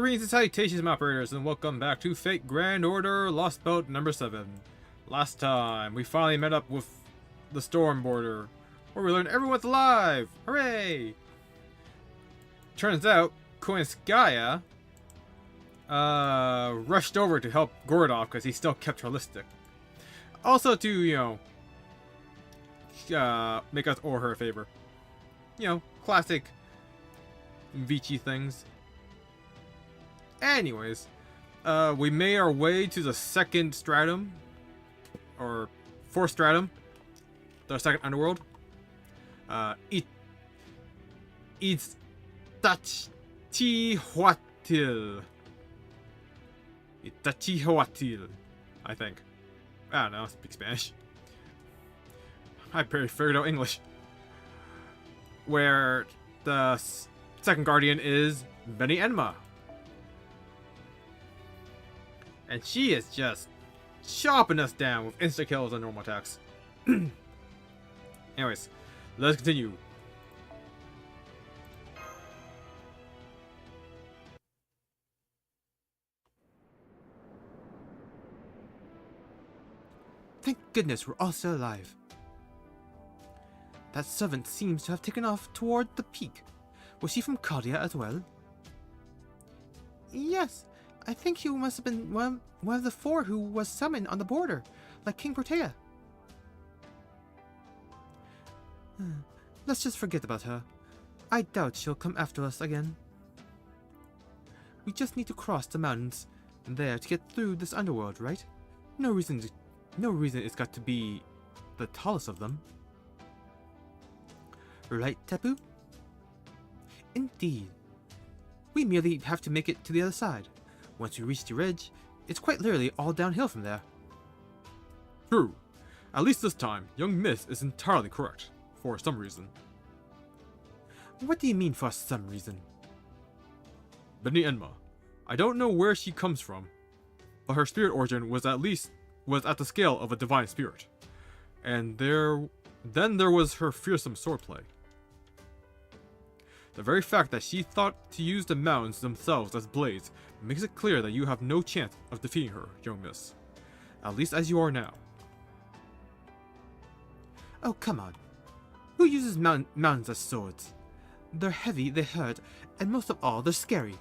Greetings and salutations, my operators, and welcome back to Fate Grand Order Lost Boat number 7. Last time, we finally met up with the Storm Border, where we learned everyone's alive! Hooray! Turns out, Koinskaya rushed over to help Gordov because he still kept holistic. Also to, you know, make us owe her a favor. You know, classic Vici things. Anyways, we made our way to the second stratum, or fourth stratum, the second underworld. It's Itachihuatil. Itachihuatil, I think. I don't know, I speak Spanish. I barely figured out English. Where the second guardian is Beni. And she is just chopping us down with insta kills and normal attacks. Anyways, let's continue. Thank goodness we're all still alive. That servant seems to have taken off toward the peak. Was she from Cardia as well? Yes. I think he must have been one of the 4 who was summoned on the border, like King Protea. Let's just forget about her. I doubt she'll come after us again. We just need to cross the mountains there to get through this underworld, right? No reason it's got to be the tallest of them. Right, Tapu? Indeed. We merely have to make it to the other side. Once we reach the ridge, it's quite literally all downhill from there. True. At least this time, young Miss is entirely correct. For some reason. What do you mean for some reason? Beni. I don't know where she comes from, but her spirit origin was at the scale of a divine spirit. And then there was her fearsome swordplay. The very fact that she thought to use the mountains themselves as blades makes it clear that you have no chance of defeating her, young miss. At least as you are now. Oh, come on. Who uses mountains as swords? They're heavy, they hurt, and most of all, they're scary.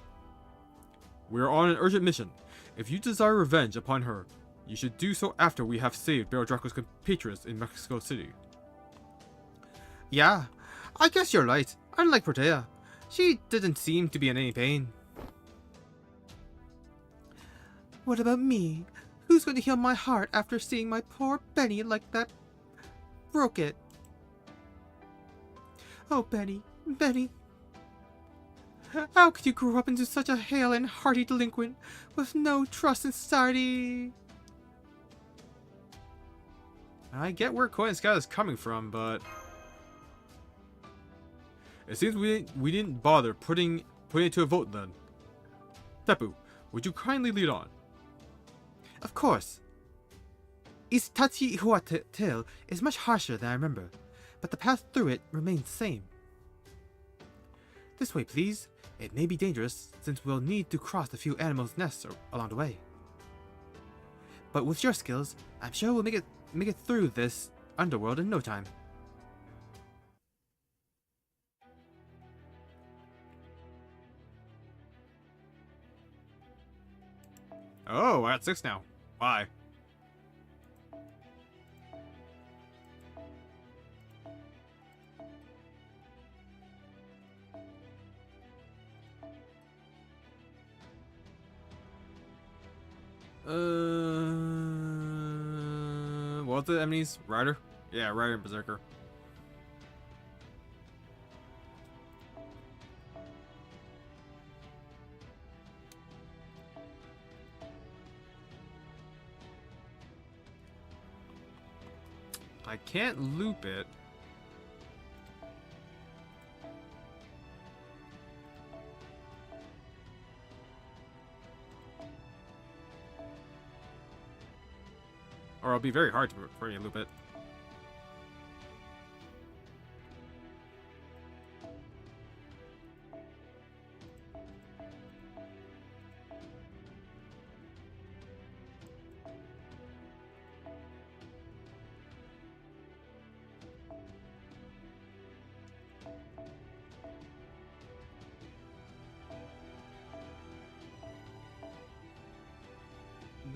We are on an urgent mission. If you desire revenge upon her, you should do so after we have saved Baron Draco's compatriots in Mexico City. Yeah, I guess you're right. Unlike Protea, she didn't seem to be in any pain. What about me? Who's going to heal my heart after seeing my poor Beni like that? Broke it. Oh, Beni. How could you grow up into such a hale and hearty delinquent with no trust in society? I get where Koinskaya is coming from, but it seems we didn't bother putting it to a vote then. Tapu, would you kindly lead on? Of course. Itachihuatil is much harsher than I remember, but the path through it remains the same. This way, please. It may be dangerous, since we'll need to cross a few animals' nests along the way. But with your skills, I'm sure we'll make it through this underworld in no time. Oh, we're at 6 now. Why? What's the enemies? Rider? Yeah, Rider and Berserker. I can't loop it. Or it'll be very hard for you to loop it.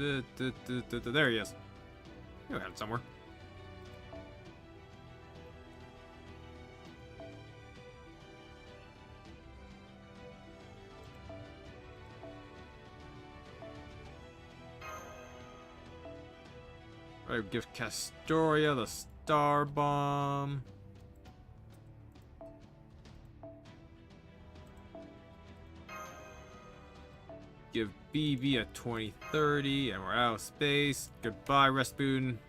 There he is. You had him somewhere. Alright, give Castoria the Star Bomb. Give BB a 2030, and we're out of space. Goodbye, Rasputin.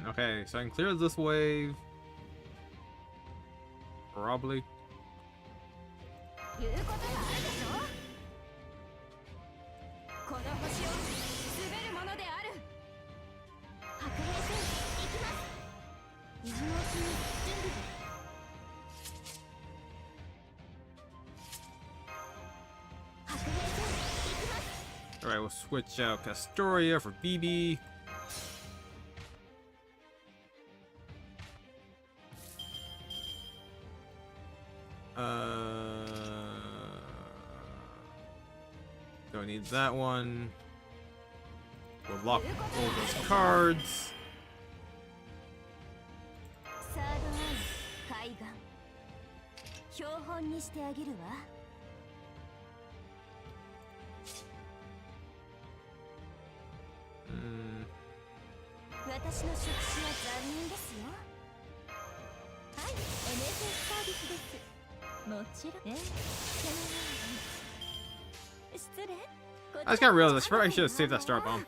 Okay, so I can clear this wave. Probably. Alright, we'll switch out Castoria for BB. Don't need that one. We'll lock all those cards. I just kind of realized I should have saved that star bomb.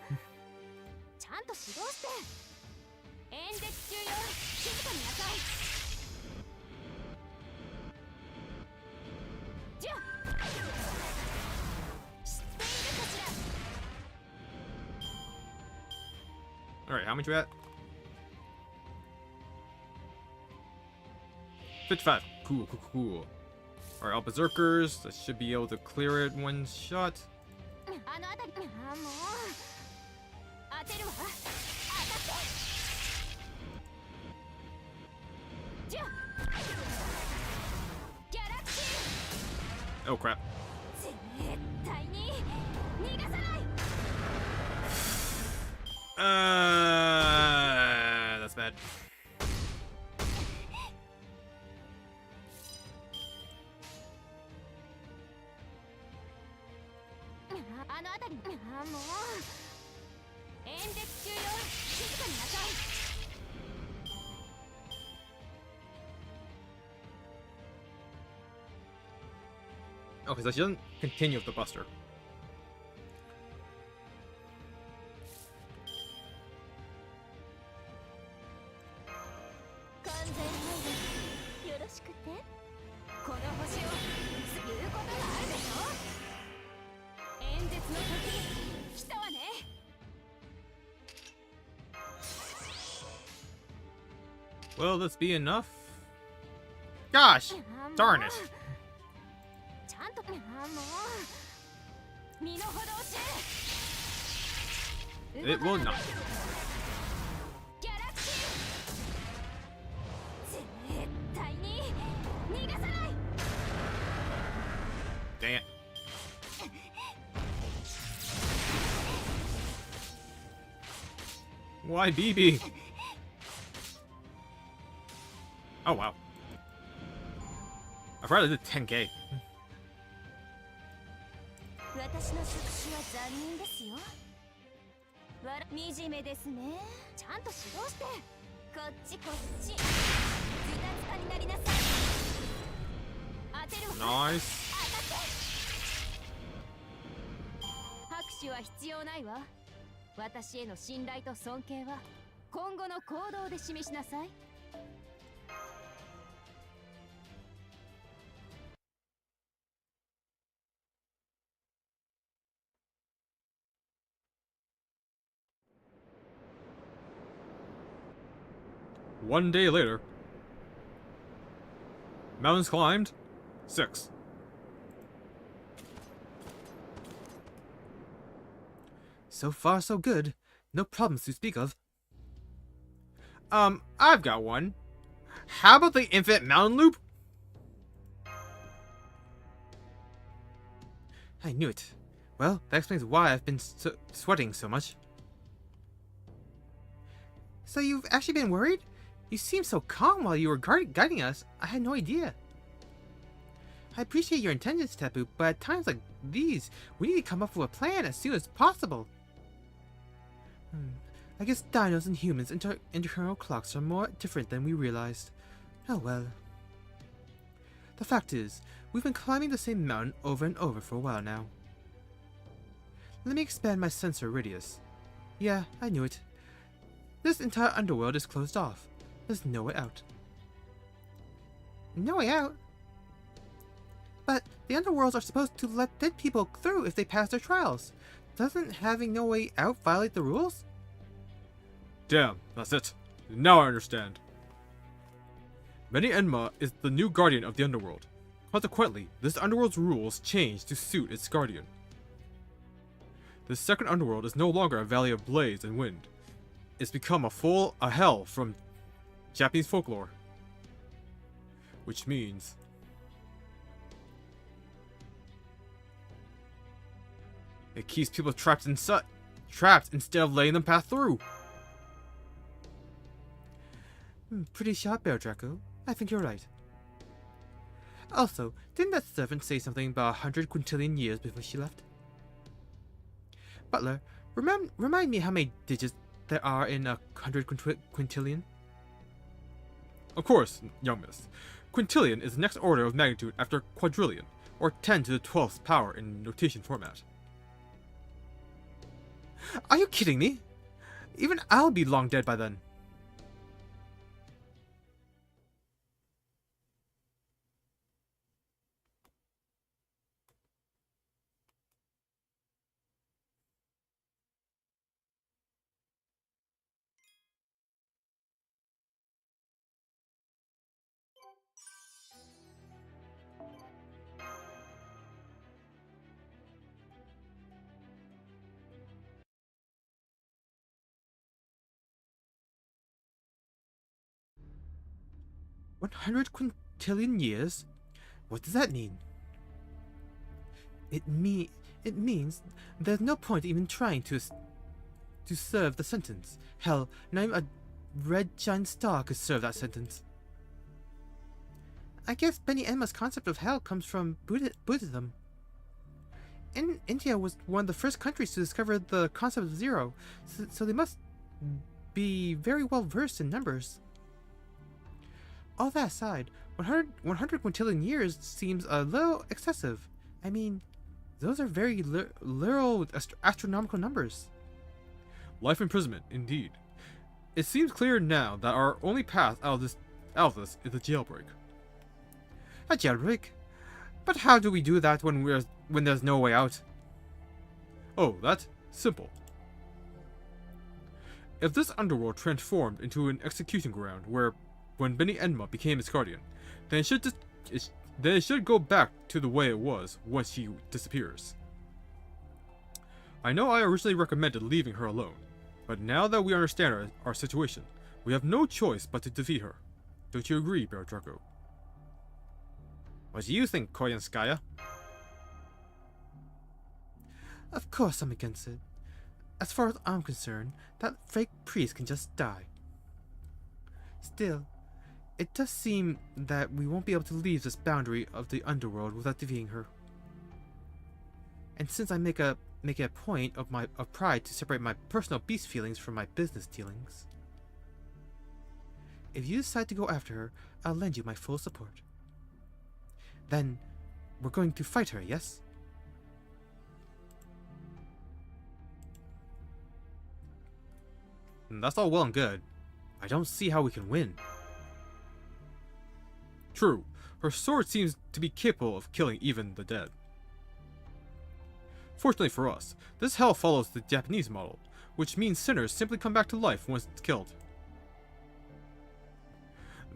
Alright, how much we at? 55. Cool. Alright, all berserkers. I should be able to clear it one shot. Oh crap. That's bad. Okay, so she doesn't continue with the Buster. Will this be enough? Gosh, darn it. It will not. Dang it. Why BB? Oh wow. I forgot I did 10k. Nice. 拍手は必要ないわ。私への信頼と尊敬は今後の行動で示しなさい。One day later. Mountains climbed. 6. So far, so good. No problems to speak of. I've got one. How about the infinite mountain loop? I knew it. Well, that explains why I've been sweating so much. So you've actually been worried? You seemed so calm while you were guiding us. I had no idea. I appreciate your intentions, Tapu, but at times like these, we need to come up with a plan as soon as possible. I guess dinos and humans' internal clocks are more different than we realized. Oh well. The fact is, we've been climbing the same mountain over and over for a while now. Let me expand my sensor radius. Yeah, I knew it. This entire underworld is closed off. There's no way out. No way out? But the underworlds are supposed to let dead people through if they pass their trials. Doesn't having no way out violate the rules? Damn, that's it. Now I understand. Beni Enma is the new guardian of the underworld. Consequently, this underworld's rules change to suit its guardian. This second underworld is no longer a valley of blaze and wind. It's become a hell from Japanese folklore. Which means it keeps people trapped instead of letting them pass through. Pretty sharp there, Draco. I think you're right. Also, didn't that servant say something about 100 quintillion years before she left? Butler, remind me how many digits there are in 100 quintillion? Of course, young miss. Quintillion is the next order of magnitude after quadrillion, or 10 to the 12th power in notation format. Are you kidding me? Even I'll be long dead by then. "100 quintillion years? What does that mean?" It means there's no point even trying to serve the sentence. Hell, not even a red giant star could serve that sentence. I guess Beni Enma's concept of hell comes from Buddhism. India was one of the first countries to discover the concept of zero, so they must be very well versed in numbers. All that aside, 100 quintillion years seems a little excessive. I mean, those are very literal astronomical numbers. Life imprisonment, indeed. It seems clear now that our only path out of this is a jailbreak. A jailbreak? But how do we do that when there's no way out? Oh, that's simple. If this underworld transformed into an execution ground when Beni Enma became its guardian, then it should go back to the way it was once she disappears. I know I originally recommended leaving her alone, but now that we understand our situation, we have no choice but to defeat her. Don't you agree, Bear Draco? What do you think, Koyanskaya? Of course I'm against it. As far as I'm concerned, that fake priest can just die. Still, it does seem that we won't be able to leave this boundary of the underworld without defeating her. And since I make it a point of pride to separate my personal beast feelings from my business dealings, if you decide to go after her, I'll lend you my full support. Then, we're going to fight her, yes? That's all well and good. I don't see how we can win. True, her sword seems to be capable of killing even the dead. Fortunately for us, this hell follows the Japanese model, which means sinners simply come back to life once it's killed.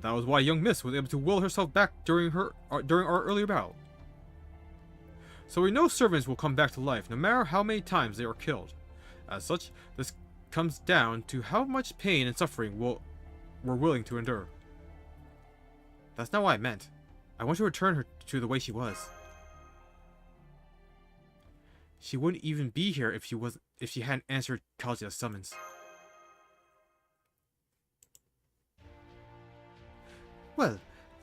That was why young Miss was able to will herself back during our earlier battle. So we know servants will come back to life no matter how many times they are killed. As such, this comes down to how much pain and suffering we're willing to endure. That's not what I meant. I want to return her to the way she was. She wouldn't even be here if she hadn't answered Kazuya's summons. Well,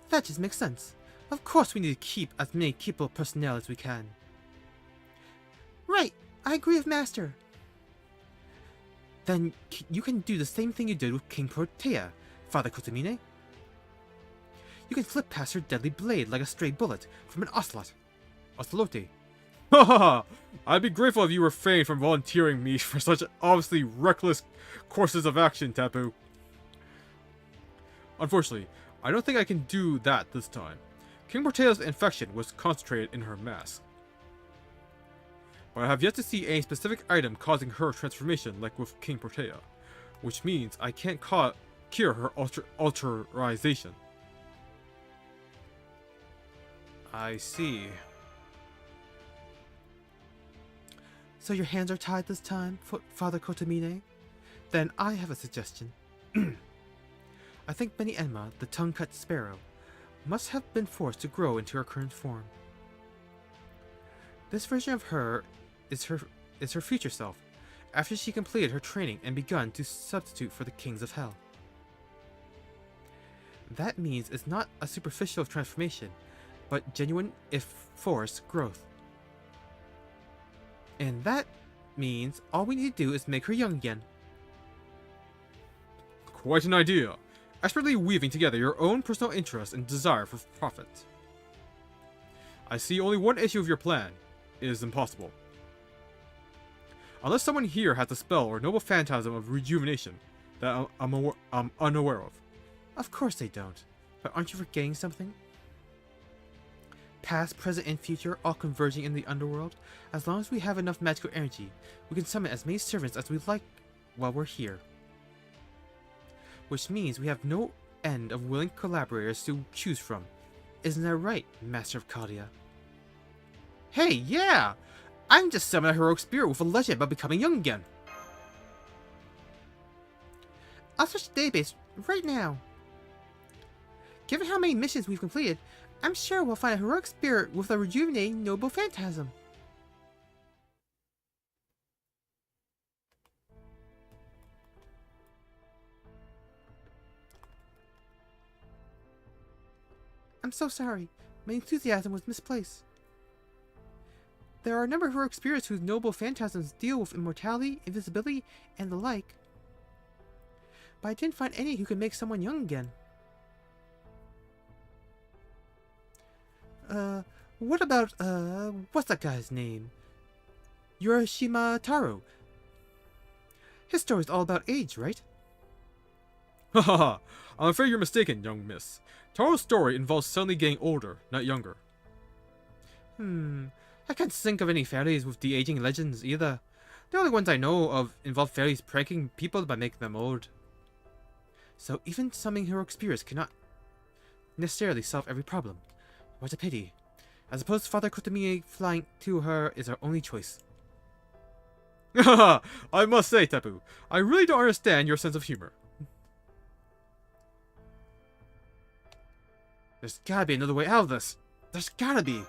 that just makes sense. Of course we need to keep as many capable personnel as we can. Right, I agree with Master. Then you can do the same thing you did with King Protea, Father Kotomine. You can flip past her deadly blade like a stray bullet from an ocelote. Haha! I'd be grateful if you refrained from volunteering me for such obviously reckless courses of action, Tapu. Unfortunately, I don't think I can do that this time. King Protea's infection was concentrated in her mask. But I have yet to see any specific item causing her transformation like with King Protea, which means I can't cure her alterization. I see. So your hands are tied this time, Father Kotomine? Then I have a suggestion. I think Beni Enma, the tongue-cut sparrow, must have been forced to grow into her current form. This version of her is her future self, after she completed her training and begun to substitute for the kings of hell. That means it's not a superficial transformation, but genuine, if forced, growth. And that means all we need to do is make her young again. Quite an idea. Expertly weaving together your own personal interest and desire for profit. I see only one issue with your plan. It is impossible. Unless someone here has a spell or noble phantasm of rejuvenation that I'm unaware of. Of course they don't. But aren't you forgetting something? Past, present, and future all converging in the underworld. As long as we have enough magical energy, we can summon as many servants as we like while we're here. Which means we have no end of willing collaborators to choose from. Isn't that right, Master of Kalia? Hey, yeah! I can just summon a heroic spirit with a legend about becoming young again. I'll search the database right now. Given how many missions we've completed, I'm sure we'll find a heroic spirit with a rejuvenating noble phantasm. I'm so sorry. My enthusiasm was misplaced. There are a number of heroic spirits whose noble phantasms deal with immortality, invisibility, and the like. But I didn't find any who could make someone young again. What about, what's that guy's name? Urashima Taro. His story's all about age, right? Haha, I'm afraid you're mistaken, young miss. Taro's story involves suddenly getting older, not younger. I can't think of any fairies with de-aging legends either. The only ones I know of involve fairies pranking people by making them old. So even summoning heroic spirits cannot necessarily solve every problem. What a pity. I suppose Father Kotomine flying to her is our only choice. Haha, I must say, Tapu, I really don't understand your sense of humor. There's gotta be another way out of this. There's gotta be.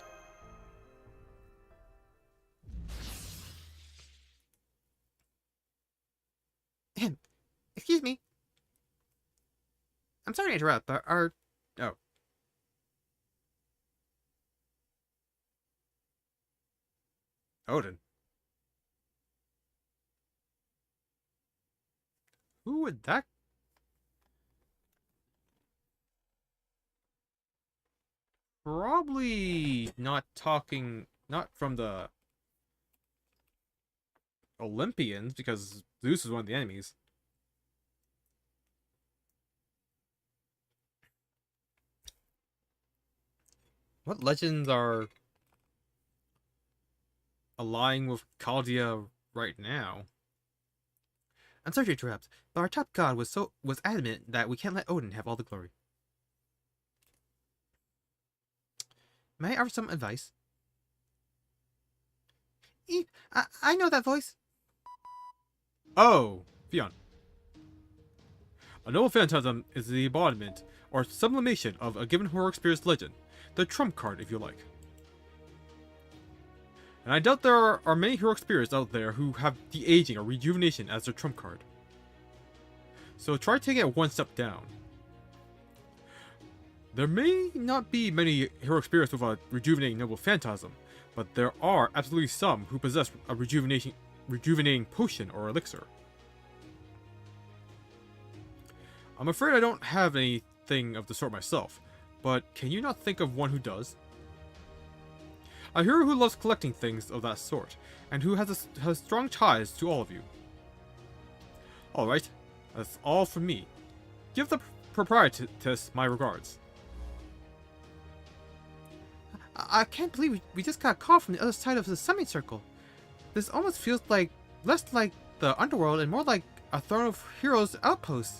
Excuse me. I'm sorry to interrupt, but oh. Odin. Who would that? probably not from the Olympians, because Zeus is one of the enemies. What legends are allying with Chaldea right now? I'm sorry to interrupt, but our top god was adamant that we can't let Odin have all the glory. May I offer some advice? I know that voice. Oh, Fion. A noble phantasm is the embodiment or sublimation of a given heroic spirit's legend, the trump card if you like. And I doubt there are many heroic spirits out there who have de-aging or rejuvenation as their trump card. So try taking it one step down. There may not be many heroic spirits with a rejuvenating noble phantasm, but there are absolutely some who possess a rejuvenating potion or elixir. I'm afraid I don't have anything of the sort myself, but can you not think of one who does? A hero who loves collecting things of that sort, and who has strong ties to all of you. Alright, that's all from me. Give the proprietress my regards. I can't believe we just got a call from the other side of the semicircle. This almost feels like less like the underworld and more like a Throne of Heroes outpost.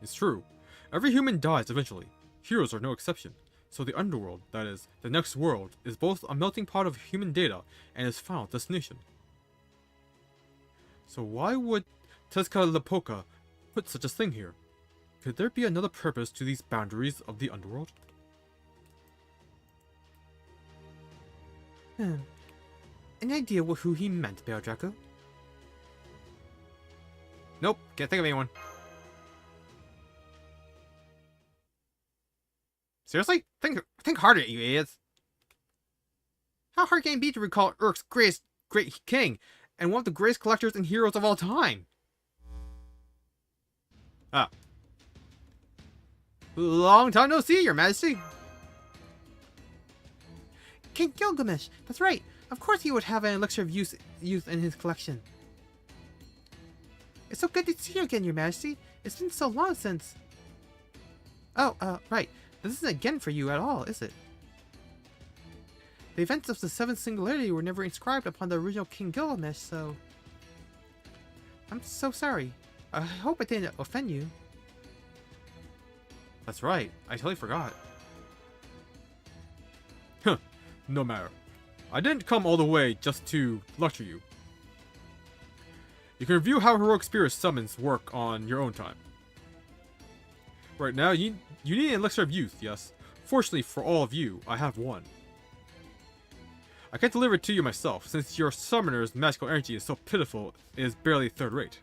It's true. Every human dies eventually. Heroes are no exception. So the underworld, that is, the next world, is both a melting pot of human data and its final destination. So why would Tezcatlipoca put such a thing here? Could there be another purpose to these boundaries of the underworld? Any idea who he meant, Bear Draco? Nope, can't think of anyone. Seriously? Think harder, you idiots. How hard can it be to recall Urk's great king, and one of the greatest collectors and heroes of all time? Ah. Long time no see, your majesty. King Gilgamesh, that's right. Of course he would have an elixir of youth in his collection. It's so good to see you again, your majesty. It's been so long since... Oh, right. This isn't again for you at all, is it? The events of the Seventh Singularity were never inscribed upon the original King Gilgamesh, so... I'm so sorry. I hope I didn't offend you. That's right. I totally forgot. Huh. No matter. I didn't come all the way just to lecture you. You can review how heroic spirit summons work on your own time. Right now, you need an elixir of youth, yes. Fortunately for all of you, I have one. I can't deliver it to you myself, since your summoner's magical energy is so pitiful it is barely third rate.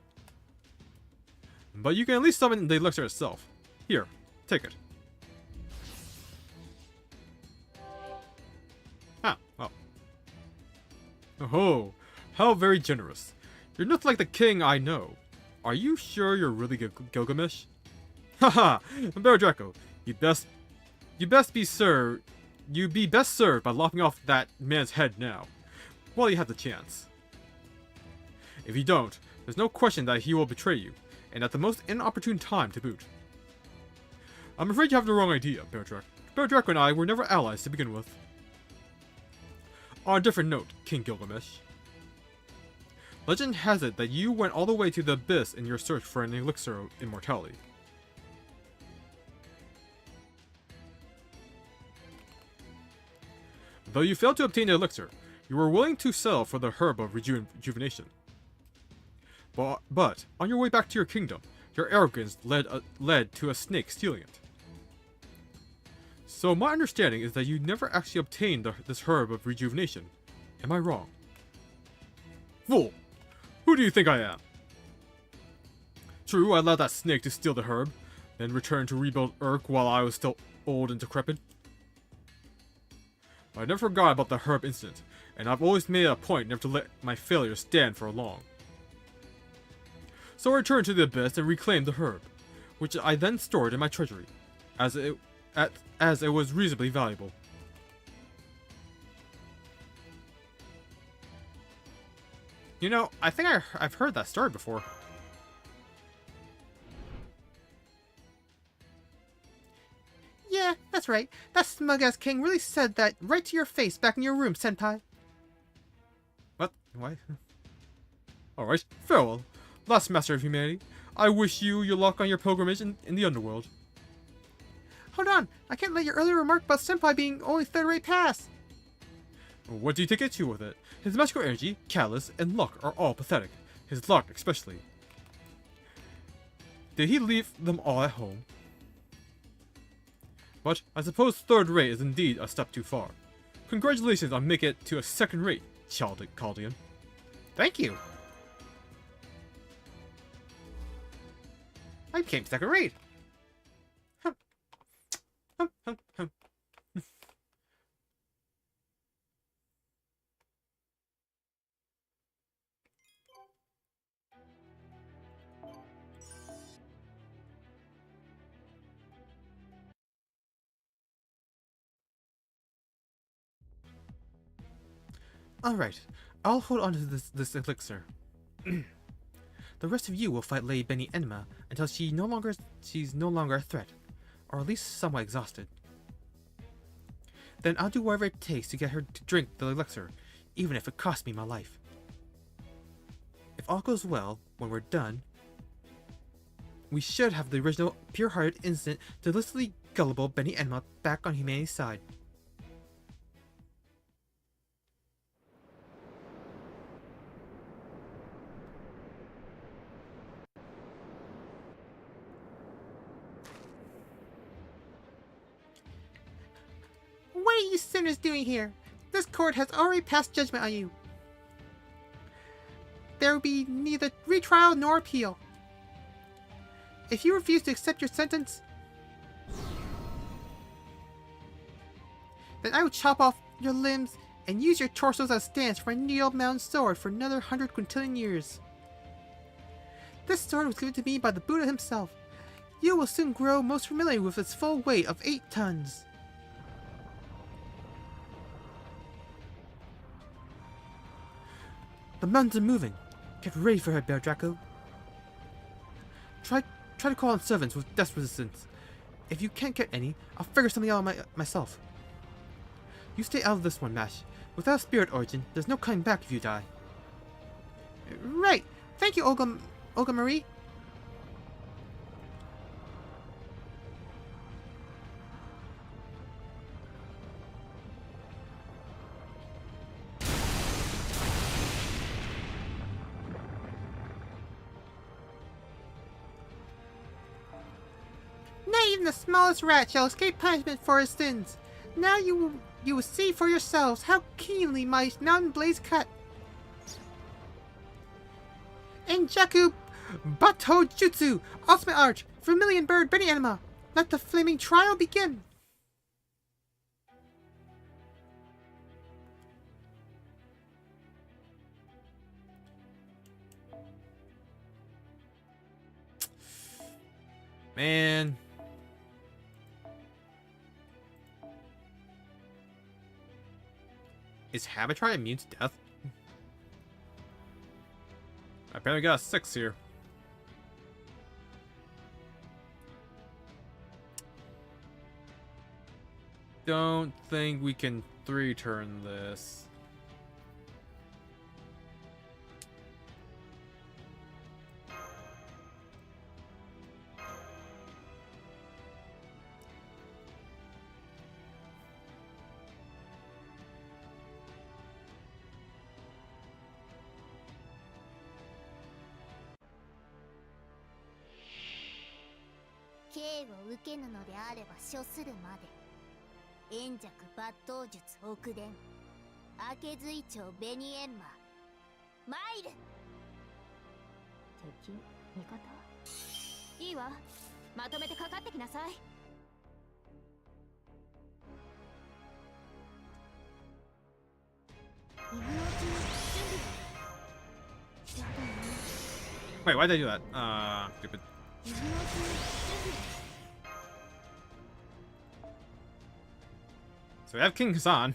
But you can at least summon the elixir itself. Here, take it. Ah, oh. Oh, how very generous. You're not like the king I know. Are you sure you're really Gilgamesh? Haha, Bear Draco, you'd be best served by lopping off that man's head now, while you have the chance. If you don't, there's no question that he will betray you, and at the most inopportune time to boot. I'm afraid you have the wrong idea, Bear Draco. Bear Draco and I were never allies to begin with. On a different note, King Gilgamesh. Legend has it that you went all the way to the abyss in your search for an elixir of immortality. Though you failed to obtain the elixir, you were willing to sell for the herb of rejuvenation. But on your way back to your kingdom, your arrogance led to a snake stealing it. So my understanding is that you never actually obtained this herb of rejuvenation. Am I wrong? Fool! Who do you think I am? True, I allowed that snake to steal the herb, then returned to rebuild Urk while I was still old and decrepit. But I never forgot about the herb incident, and I've always made it a point never to let my failures stand for long. So I returned to the abyss and reclaimed the herb, which I then stored in my treasury. as it was reasonably valuable. You know, I think I've heard that story before. Yeah, that's right. That smug-ass king really said that right to your face back in your room, senpai. What? Why? Alright, farewell. Last master of humanity, I wish you your luck on your pilgrimage in the underworld. Hold on, I can't let your earlier remark about senpai being only third-rate pass. What do you take issue with it? His magical energy, catalyst, and luck are all pathetic. His luck especially. Did he leave them all at home? But I suppose third rate is indeed a step too far. Congratulations on making it to a second rate, Chaldean. Thank you. I became second rate. Alright, I'll hold on to this elixir. The rest of you will fight Lady Beni Enma until she's no longer a threat, or at least somewhat exhausted. Then I'll do whatever it takes to get her to drink the elixir, even if it costs me my life. If all goes well, when we're done, we should have the original pure-hearted, innocent, deliciously gullible Beni Enma back on humanity's side. What are you sinners doing here? This court has already passed judgment on you. There will be neither retrial nor appeal. If you refuse to accept your sentence, then I will chop off your limbs and use your torsos as stands for my needle-mounted sword for another 100 quintillion years. This sword was given to me by the Buddha himself. You will soon grow most familiar with its full weight of 8 tons. The mountains are moving. Get ready for her, Bear Draco. Try to call on servants with death resistance. If you can't get any, I'll figure something out myself. You stay out of this one, Mash. Without spirit origin, there's no coming back if you die. Right. Thank you, Olga Marie. Not even the smallest rat shall escape punishment for his sins. Now you will see for yourselves how keenly my mountain blades cut. Enjaku Bato Jutsu, Ultimate Arch, Vermilion Bird Beni Enma. Let the flaming trial begin. Man. Is Habitry immune to death? I apparently got a 6 here. Don't think we can 3-turn this. Wait, why did I do that? Stupid. So we have King Hassan.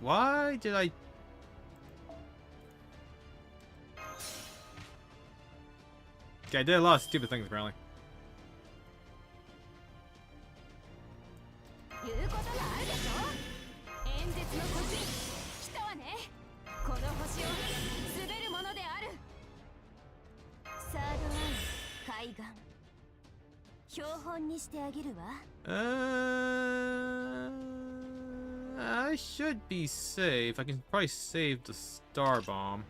Why did I... Okay, I did a lot of stupid things apparently. 言うことがあるでしょ。演説の時来たわね。この星を滑るものである。サードアイ海岸。標本にしてあげるわ。I should be safe. I can probably save the star bomb.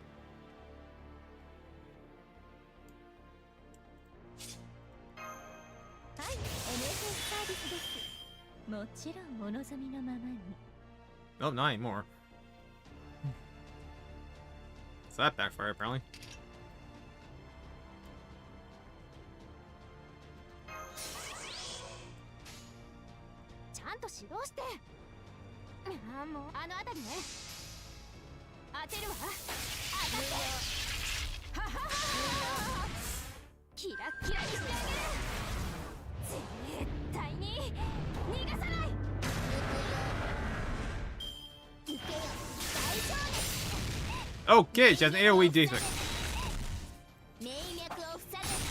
はい、NFS サービスです。もちろんお望みのままに。Oh, not anymore. So that backfired apparently. ちゃんと指導して。あ、もうあのあたりね。当てるわ。当たって。はははは。キラッキラにしてあげる。絶対に逃がさない。行けよ、大丈夫。 Okay, she has an AoE defect. 命脈を塞ぐ。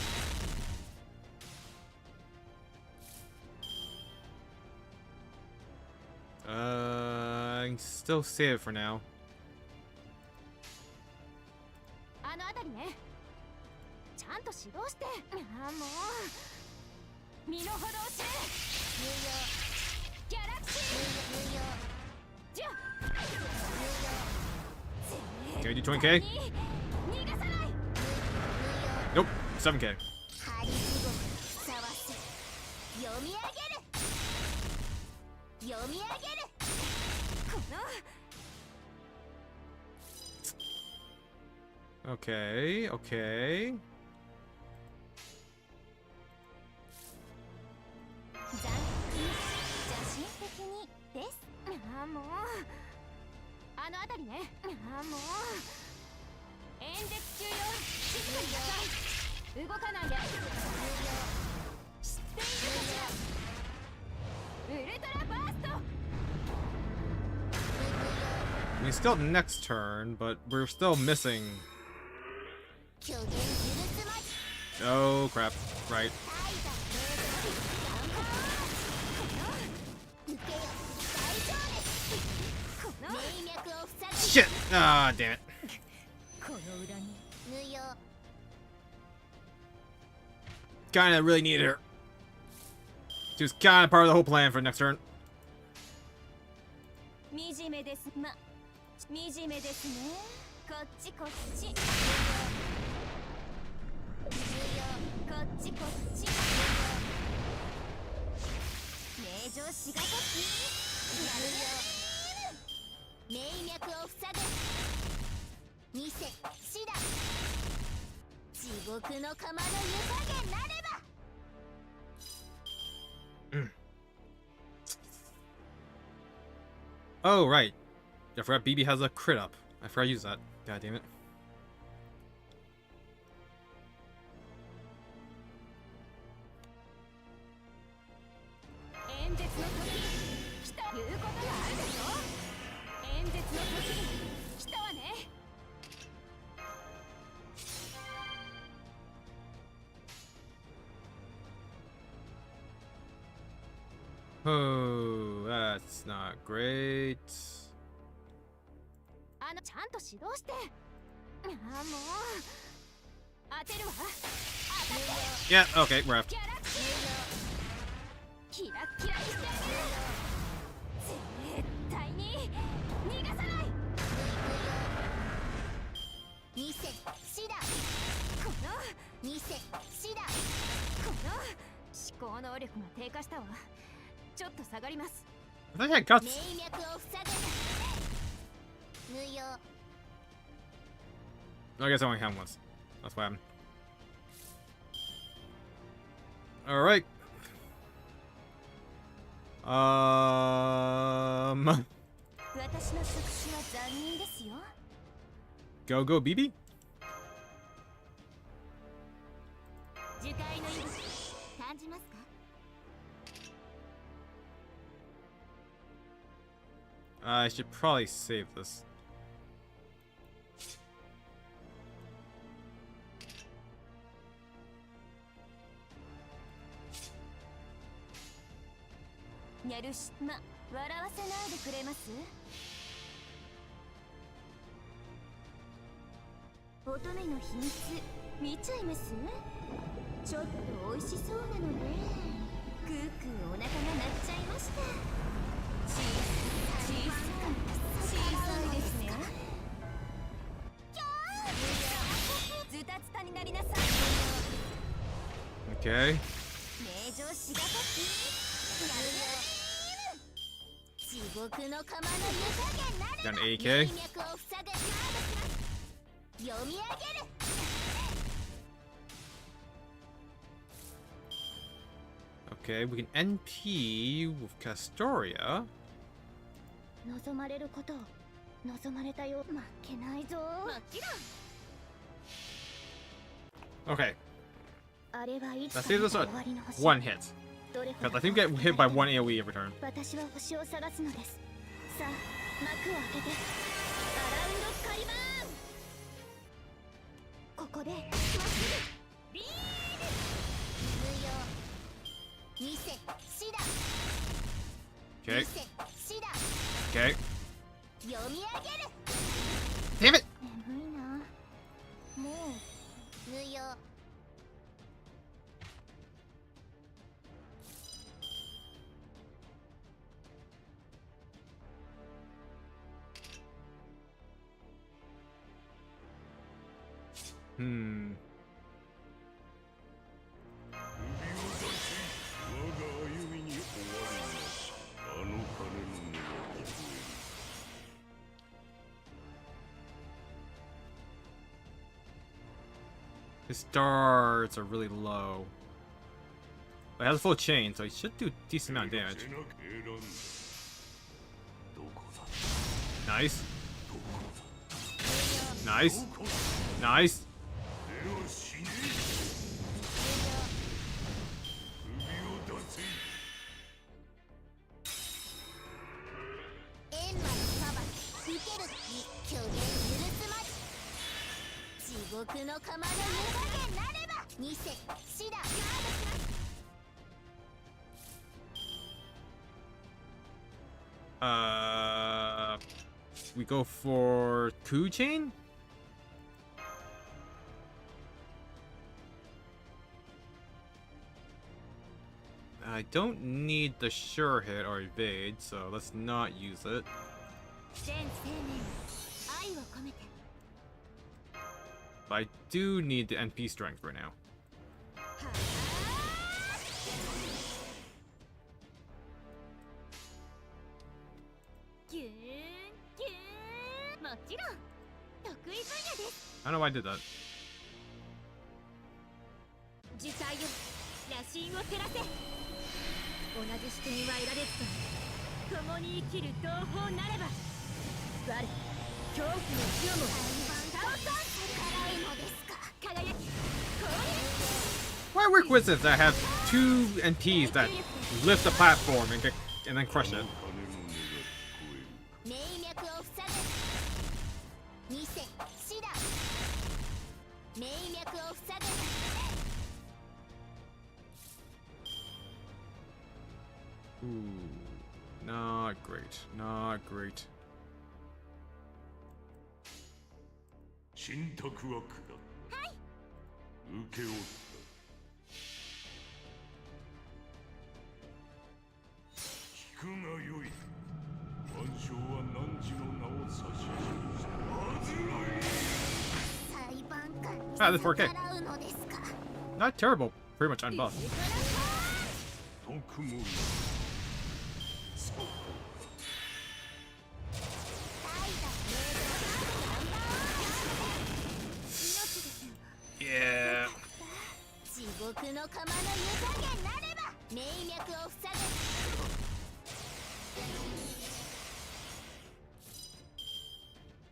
I can still save it for now. あのあたりね。ちゃんと指導して。あ、もう身の程を知れ。ギャラクシー。じゃあ。Can we do 20k? 逃がさない。 Nope, 7k. ハリジゴムさわせ。読み上げる。読み上げる。この Okay, okay. 残酷に邪神的にです。あ、もうあのあたりね。あ、もう演説中よ。静かになさい。動かないで。知っているかしら。ウルトラバースト。 We still have next turn, but we're still missing. Oh crap! Right. Shit! Ah, damn it. Kinda really needed her. She was kinda part of the whole plan for next turn. 惨めです。ま、惨めですね。こっちこっち。こっちこっち。名城しがとき。やるよ。命脈を塞ぐ。見せ、死だ。地獄の釜の湯加減なれば。Oh, right. I forgot BB has a crit up. I forgot to use that. God damn it. Oh, that's not great. Yeah, okay, we're after. I think I got. I guess I only have once. That's what happened. Alright. Go, go, BB? I should probably save this.乙女の秘密見ちゃいます？ちょっと美味しそうなのでクークーお腹が鳴っちゃいました。小さいですね。ズタズタになりなさい。 Okay. 名城しがたき地獄の釜の湯加減なれば Got an AK. 脈を塞ぐ読み上げる。 Okay, we can NP with Castoria. 望まれることを望まれたよ。負けないぞ。もちろん。 Okay, あれはいつか let's save this 終 at わりの星。 one hit. どれほ Because ど I think we get hit by one AoE every turn. 私は星を探すのです。さあ、幕を開けてアラウンドカリバーン。ここでまっすぐリード。無用見せシダ Okay, 見せシダ okay. 読み上げる。 Damn it! 眠いな。もう無用。 Hmm. His stars are really low. But he has a full chain, so he should do a decent amount of damage. Nice. Nice. Nice. 閻魔の裁き受ける虚言許すまじ。地獄の釜の湯加減なれば見せシダ。 We go for Coup Chain? I don't need the sure hit or evade, so let's not use it. 全生命愛を込めて。 But I do need the NP strength right now. ギューンギューン。もちろん得意分野です。 I don't know why I did that. 呪体よ野心を照らせ。同じ視点は得られずと共に生きる同胞なれば我恐怖の死をも倒そう。叶うのですか。輝き降臨。 Why work wizards that have two NPs that lift the platform and then crush it? 名脈を塞ぐ見せシダ。名脈を塞ぐ。 Ooh, not great, not great. 信託は下った。はい。受け負った。聞くがよい。万象は汝の名を指し示した。はずがいい。裁判官に Ah, this 4K. 逆らうのですか。 Not terrible, pretty much unbuffed. 特務。 Yeah. 地獄の釜の湯加減なれば名脈を塞ぐ。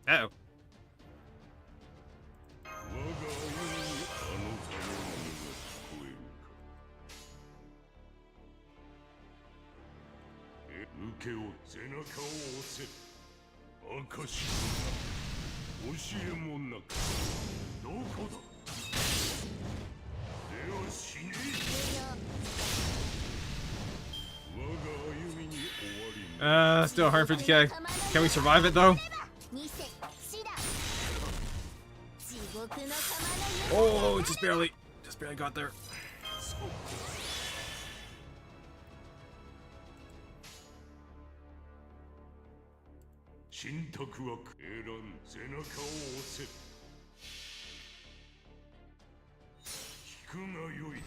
Uh-oh. 我が歩みにあのためのが聞こえるか。閻受けを背中を押せ。証もな教えもなくどこだ。では死ね。我が歩みに終わり。 Still 150k. Can we survive it though? Oh, just barely got there. 信託は選ん背中を押せ。聞くがよい。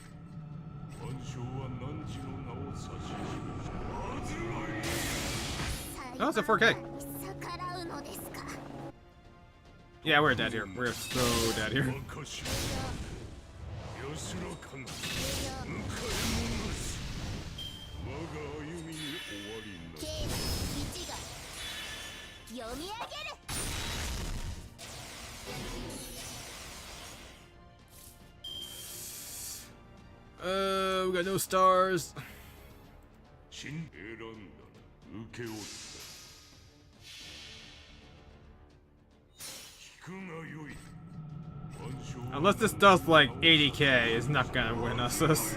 万象は汝の名を指し示した。はずらい。 Oh, it's a 4K. 逆らうのですか。 Yeah, we're dead here. We're so dead here. 証安らかな迎えもなし。我が歩みに終わりな。ケース1が読み上げる。 We got no stars. 選んだな。受け負った。聞くがよい。 Unless this does like 80k, it's not gonna win us this.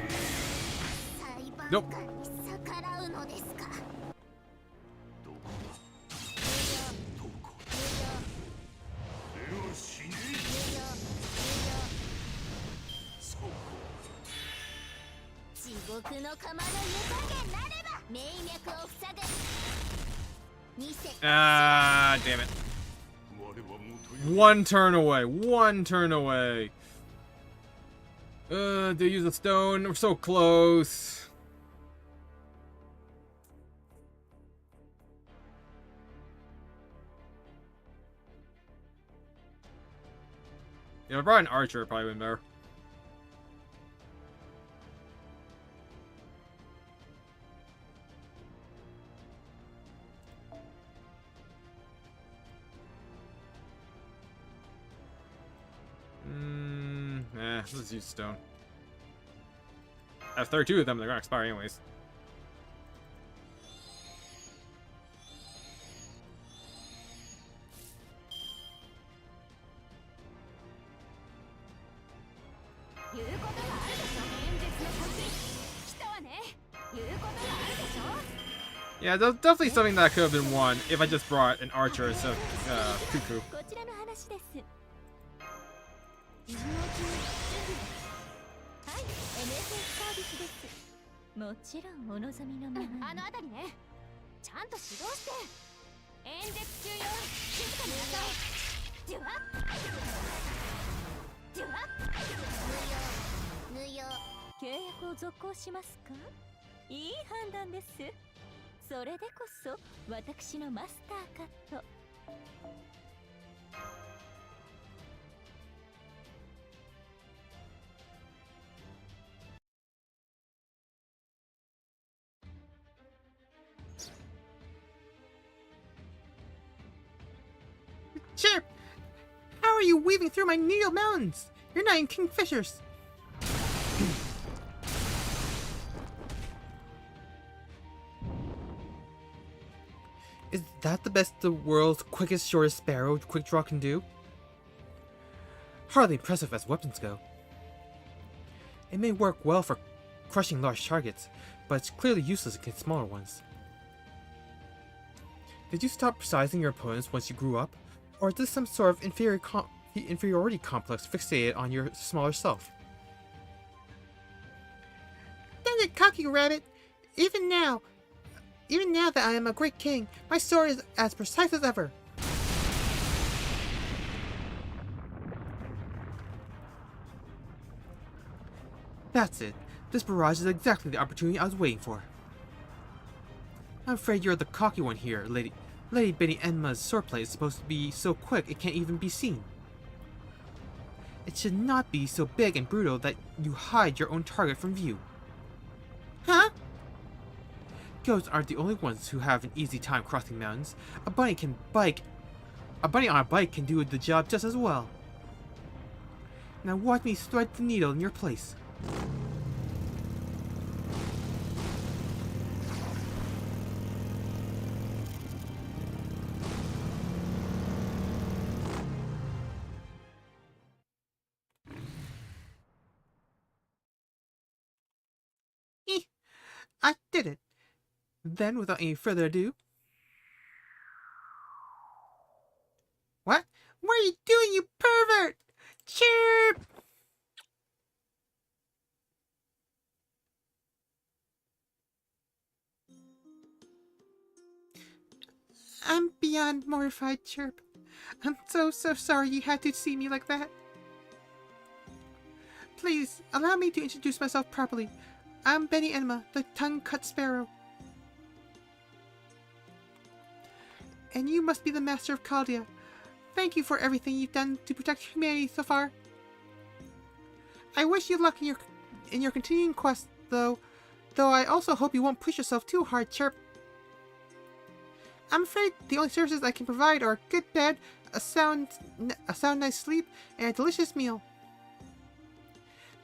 Nope. 逆らうのですか。 どこだ。どこだ。では死ね。そこ。地獄の釜の湯加減なれば名脈を塞ぐ。Ah, damn it. 我はもとよ。 One turn away. One turn away. They use a stone. We're so close. Yeah, if I brought an archer, it probably would've been better. Let's use stone. I have 32 of them, they're gonna expire anyways. Yeah, that's definitely something that could have been won if I just brought an archer instead of Cuckoo. もちろんお望みのまま。あのあたりね。ちゃんと指導して。演説中よ。静かになさい。では。では。無用。契約を続行しますか。いい判断です。それでこそ私のマスターかと。 Chirp! How are you weaving through my needle mountains? You're not in kingfishers. Is that the best the world's quickest, shortest sparrow quick draw can do? Hardly impressive as weapons go. It may work well for crushing large targets, but it's clearly useless against smaller ones. Did you stop sizing your opponents once you grew up? Or is this some sort of inferiority complex fixated on your smaller self? Dang it, cocky rabbit! Even now that I am a great king, my sword is as precise as ever. That's it. This barrage is exactly the opportunity I was waiting for. I'm afraid you're the cocky one here, Lady Beni Enma's swordplay is supposed to be so quick it can't even be seen. It should not be so big and brutal that you hide your own target from view. Huh? Goats aren't the only ones who have an easy time crossing mountains. A bunny on a bike can do the job just as well. Now watch me thread the needle in your place. I did it. Then, without any further ado... What? What are you doing, you pervert? Chirp! I'm beyond mortified, Chirp. I'm so sorry you had to see me like that. Please, allow me to introduce myself properly. I'm Beni the tongue-cut sparrow. And you must be the master of Chaldea. Thank you for everything you've done to protect humanity so far. I wish you luck in your continuing quest, though I also hope you won't push yourself too hard, Chirp. I'm afraid the only services I can provide are a good bed, a sound night's sleep, and a delicious meal.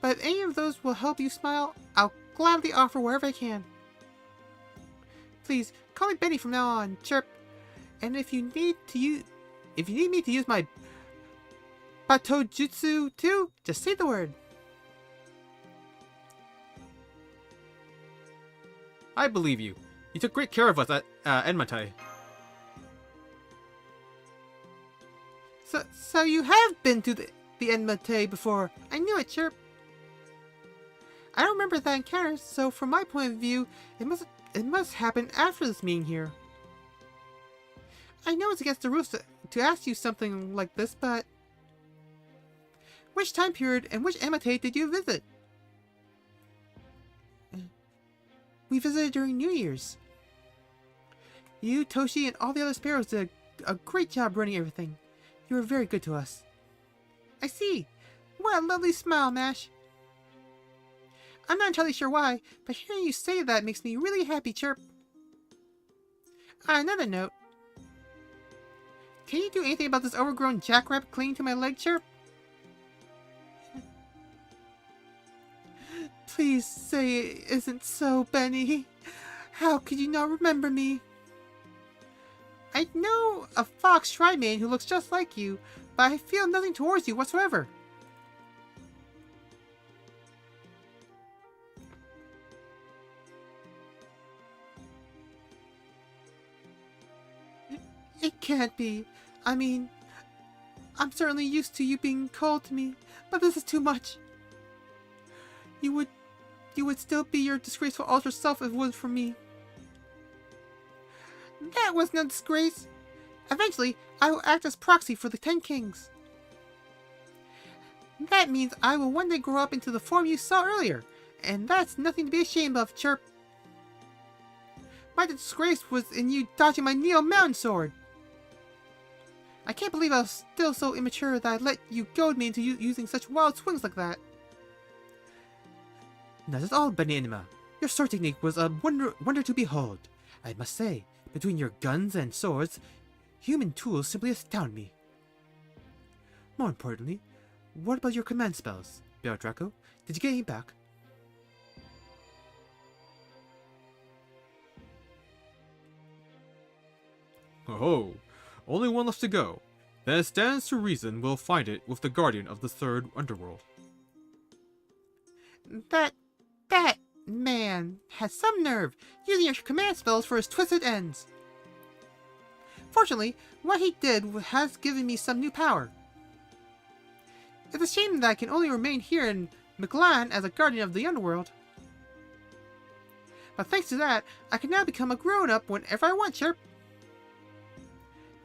But if any of those will help you smile, I'll gladly offer wherever I can. Please, call me Beni from now on, Chirp. And if you need me to use my Batojutsu too, just say the word. I believe you. You took great care of us at Enmatai. So you have been to the Enmatai before. I knew it, Chirp. I don't remember that encounter, so from my point of view, it must happen after this meeting here. I know it's against the rules to ask you something like this, but... Which time period and which Enmatai did you visit? We visited during New Year's. You, Toshi, and all the other sparrows did a great job running everything. You were very good to us. I see. What a lovely smile, Mash. I'm not entirely sure why, but hearing you say that makes me really happy, Chirp. On another note, can you do anything about this overgrown jackrabbit clinging to my leg, Chirp? Please say it isn't so, Beni. How could you not remember me? I know a fox Shrine who looks just like you, but I feel nothing towards you whatsoever. It can't be. I mean, I'm certainly used to you being cold to me, but this is too much. You would still be your disgraceful altered self if it wasn't for me. That was no disgrace. Eventually, I will act as proxy for the 10 Kings. That means I will one day grow up into the form you saw earlier, and that's nothing to be ashamed of, Chirp. My disgrace was in you dodging my Neo Mountain Sword. I can't believe I was still so immature that I let you goad me into using such wild swings like that. Not at all, Beni. Your sword technique was a wonder to behold. I must say, between your guns and swords, human tools simply astound me. More importantly, what about your command spells, Bear Draco? Did you get any back? Oh, only one left to go. Then it stands to reason we'll find it with the guardian of the third underworld. That man has some nerve, using your command spells for his twisted ends. Fortunately, what he did has given me some new power. It's a shame that I can only remain here in Miglan as a guardian of the underworld. But thanks to that, I can now become a grown-up whenever I want, Chirp.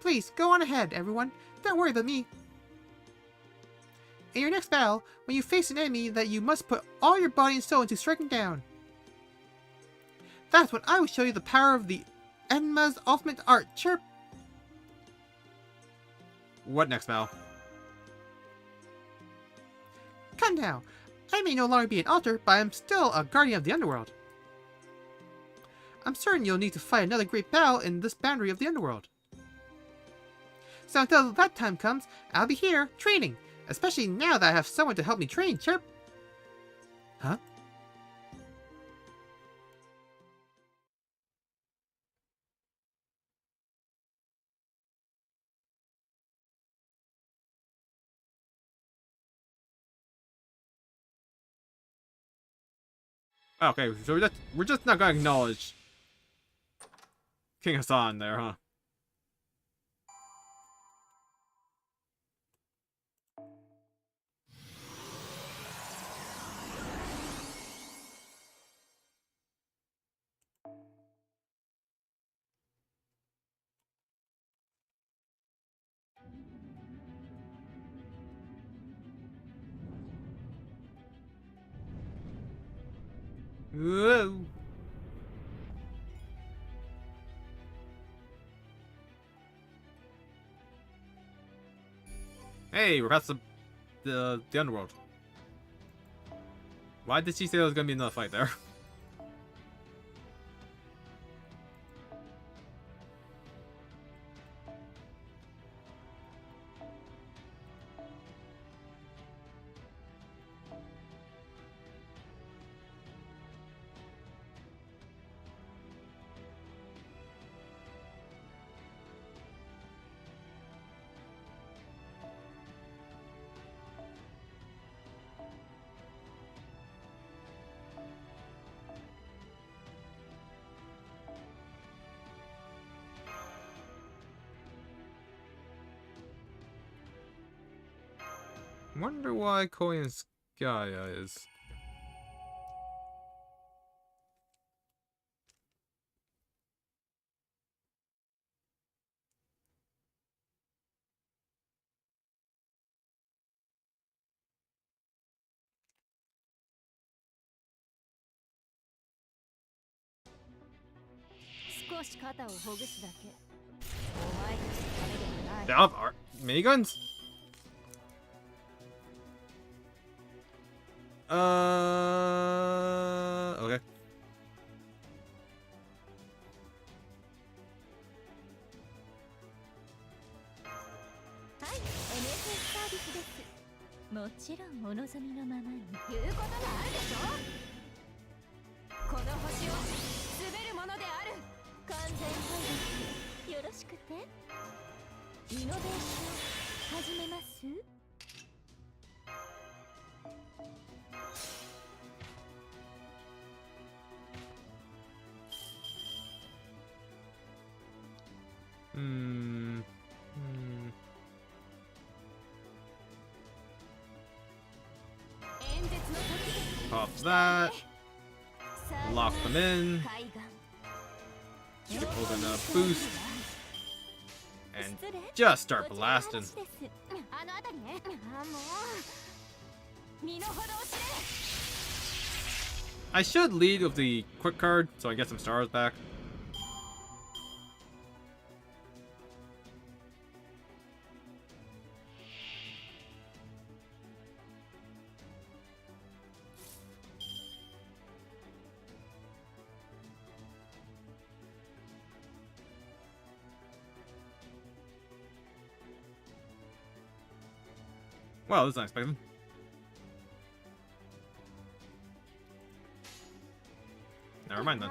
Please, go on ahead, everyone. Don't worry about me. In your next battle, when you face an enemy that you must put all your body and soul into striking down, that's when I will show you the power of the Enma's ultimate art, Chirp. What next, Mal? Come now. I may no longer be an alter, but I am still a guardian of the underworld. I'm certain you'll need to fight another great battle in this boundary of the underworld. So until that time comes, I'll be here, training. Especially now that I have someone to help me train, Chirp. Huh? Okay, so we're just not gonna acknowledge King Hassan there, huh? Whoa. Hey, we're past the underworld. Why did she say there was gonna be another fight there? Wonder why Koi and Skya is. They have art miniguns? Okay. Pop that. Lock them in. Open up boost. And just start blasting. I should lead with the quick card so I get some stars back. Well, this is unexpected. Never mind then.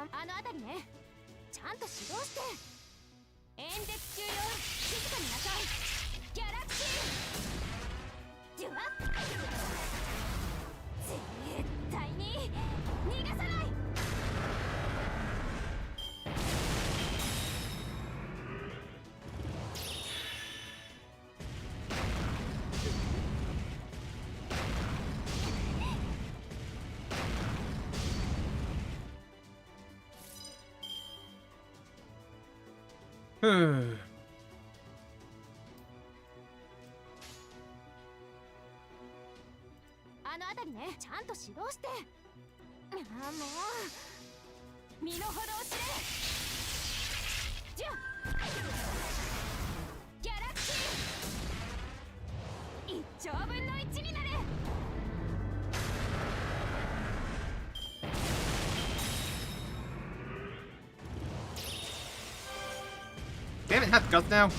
Damn it, have guts now.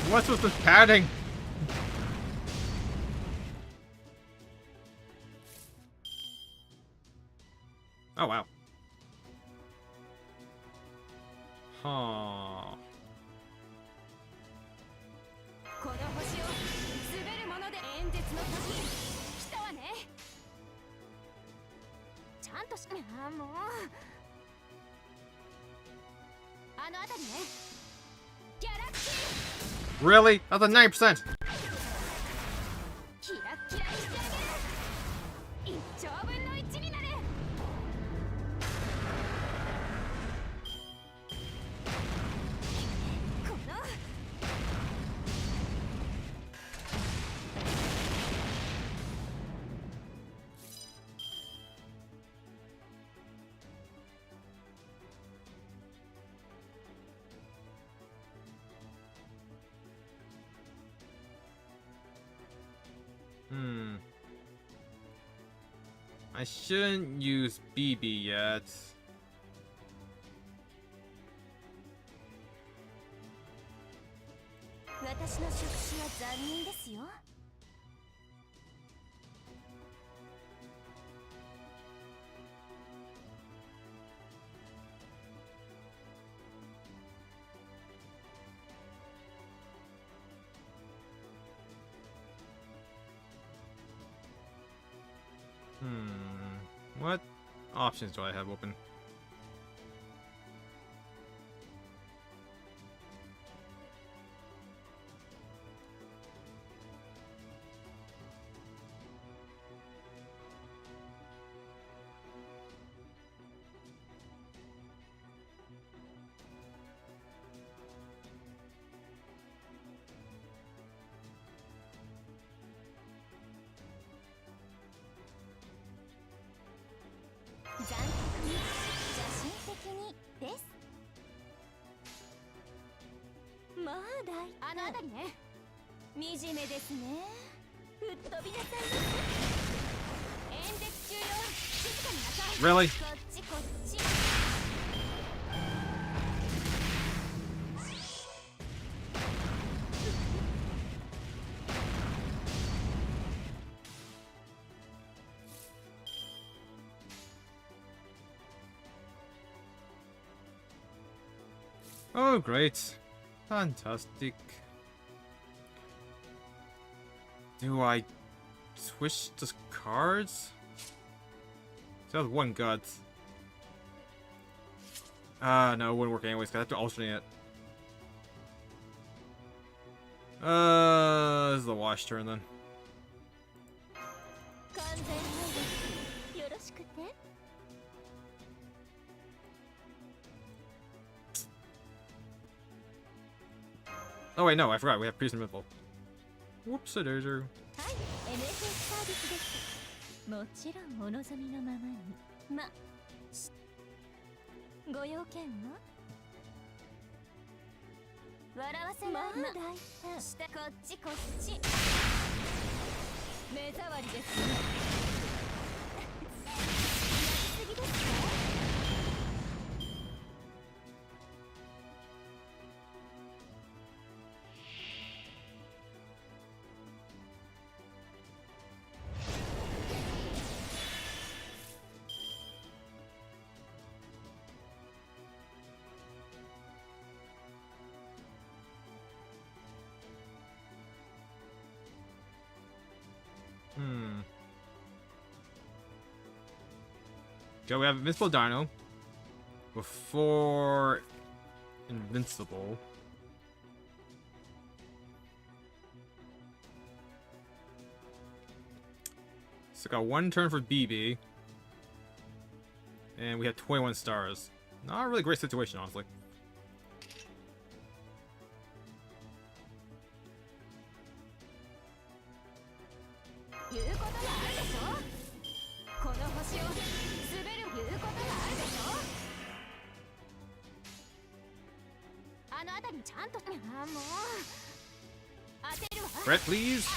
What's with this padding? Oh wow. Huh. ゃんとしあもうあの辺りねギャラクシー Really? That's a 9%! キラッキラにしてあげる1兆分の1になるこのI shouldn't use BB yet.私の触手は残忍ですよ What options do I have open?まあだいあの辺りね惨めですね吹っ飛びなさい演説中よ静かになさい Really? こっちこっち Oh, great. Fantastic. Do I switch the cards? So that's one gut. No, it wouldn't work anyways, 'cause I have to alternate it. This is the wash turn then. 完全によろしくて Oh wait, no, I forgot. We have priest and mythful. Whoops, a daisy. はい NFS サービスですもちろんお望みのままにまご用件は笑わせないまあ大体下こっちこっち目障りですねやりすぎですか So we have Invincible Dino before Invincible. So got one turn for BB. And we have 21 stars. Not a really great situation, honestly. Brett, please.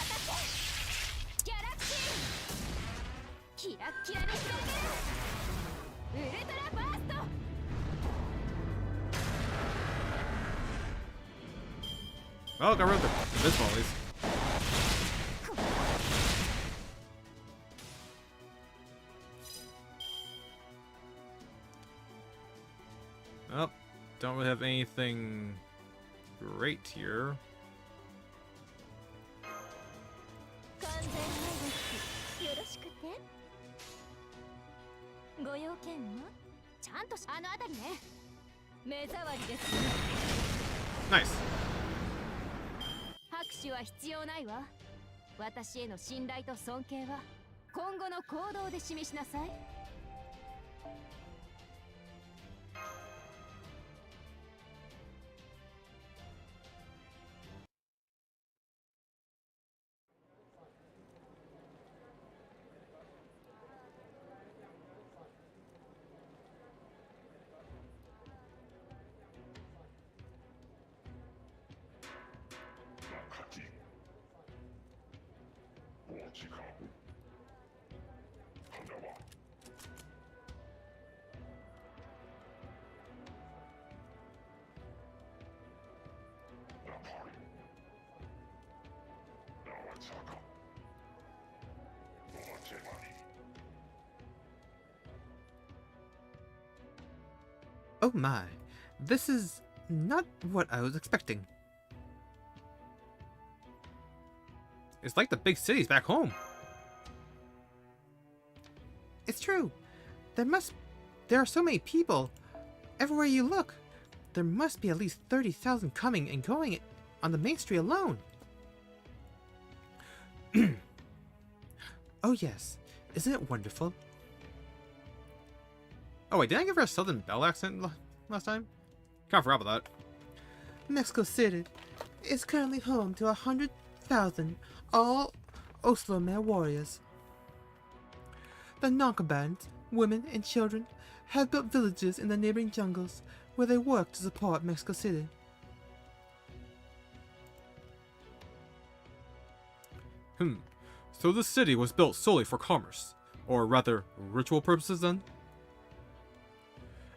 Oh, got rid of this one at least. Oh, don't really have anything great here. ご用件はちゃんとあの辺りね。目障りですね。 Nice. 拍手は必要ないわ。私への信頼と尊敬は今後の行動で示しなさい。中地もう時間花はナパリナワチャカノアチェマニ Oh my. This is not what I was expecting. It's like the big cities back home. It's true. There are so many people. Everywhere you look. There must be at least 30,000 coming and going on the main street alone. Oh yes. Isn't it wonderful? Oh wait, did I give her a Southern Belle accent last time? Kinda forgot about that. Mexico City is currently home to 100,000 all Oslo Mare warriors. The non-combatants, women and children, have built villages in the neighboring jungles where they work to support Mexico City. So this city was built solely for commerce, or rather, ritual purposes then?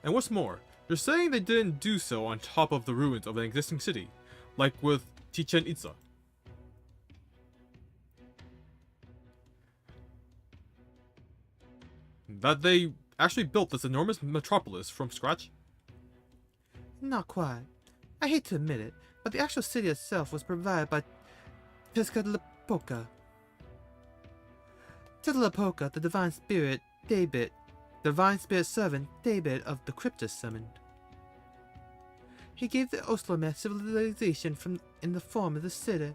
And what's more, you're saying they didn't do so on top of the ruins of an existing city, like with Chichen Itza. That they actually built this enormous metropolis from scratch? Not quite. I hate to admit it, but the actual city itself was provided by Tezcatlipoca. Tezcatlipoca, the divine spirit servant David of the Cryptus summoned. He gave the Oslomer civilization in the form of the city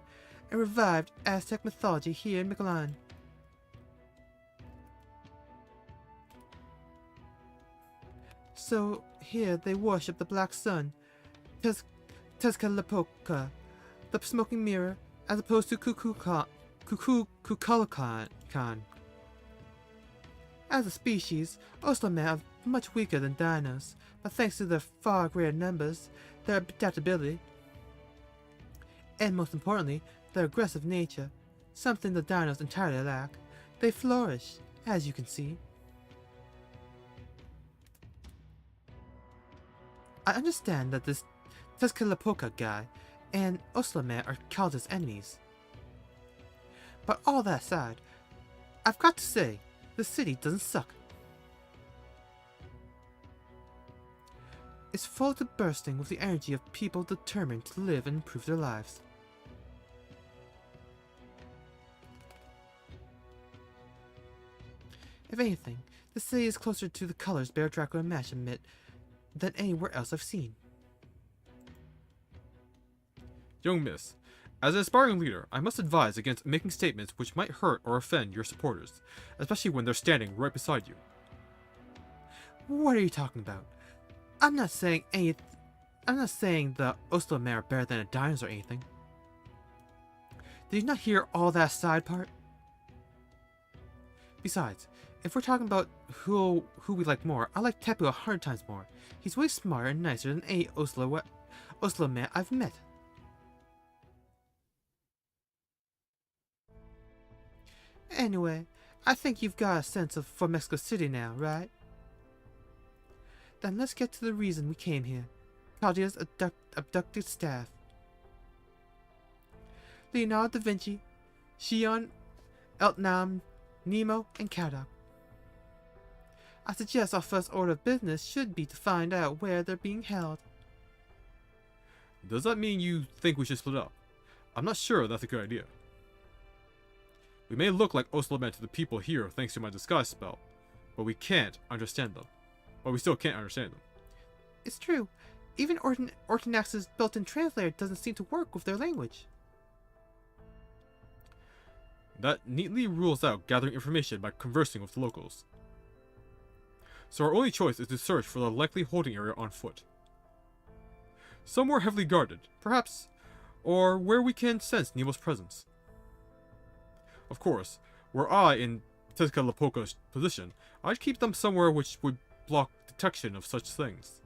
and revived Aztec mythology here in Miquelon. So here they worship the Black Sun, Tezcatlipoca, the smoking mirror, as opposed to Kukulkan. As a species, Oslomer are much weaker than dinos, but thanks to their far greater numbers, their adaptability, and most importantly, their aggressive nature, something the dinos entirely lack, they flourish, as you can see. I understand that this Tezcatlipoca guy and Oslomer are called as enemies. But all that aside, I've got to say, the city doesn't suck. It's full to bursting with the energy of people determined to live and improve their lives. If anything, the city is closer to the colors Bear Draco and Mash emit than anywhere else I've seen. Young Miss, as an aspiring leader, I must advise against making statements which might hurt or offend your supporters, especially when they're standing right beside you. What are you talking about? I'm not saying the Oslomer are better than a dinos or anything. Did you not hear all that side part? Besides, if we're talking about who we like more, I like Tepu 100 times more. He's way smarter and nicer than any Oslomer I've met. Anyway, I think you've got a sense for Mexico City now, right? Then let's get to the reason we came here. Claudia's abducted staff. Leonardo da Vinci, Xion, Eltnam, Nemo, and Kadok. I suggest our first order of business should be to find out where they're being held. Does that mean you think we should split up? I'm not sure that's a good idea. We may look like Oslomer to the people here thanks to my disguise spell, but we can't understand them. But we still can't understand them. It's true. Even Ortanax's built-in translator doesn't seem to work with their language. That neatly rules out gathering information by conversing with the locals. So our only choice is to search for the likely holding area on foot. Somewhere heavily guarded, perhaps, or where we can sense Nemo's presence. Of course, were I in Tezcatlipoca's position, I'd keep them somewhere which would block detection of such things.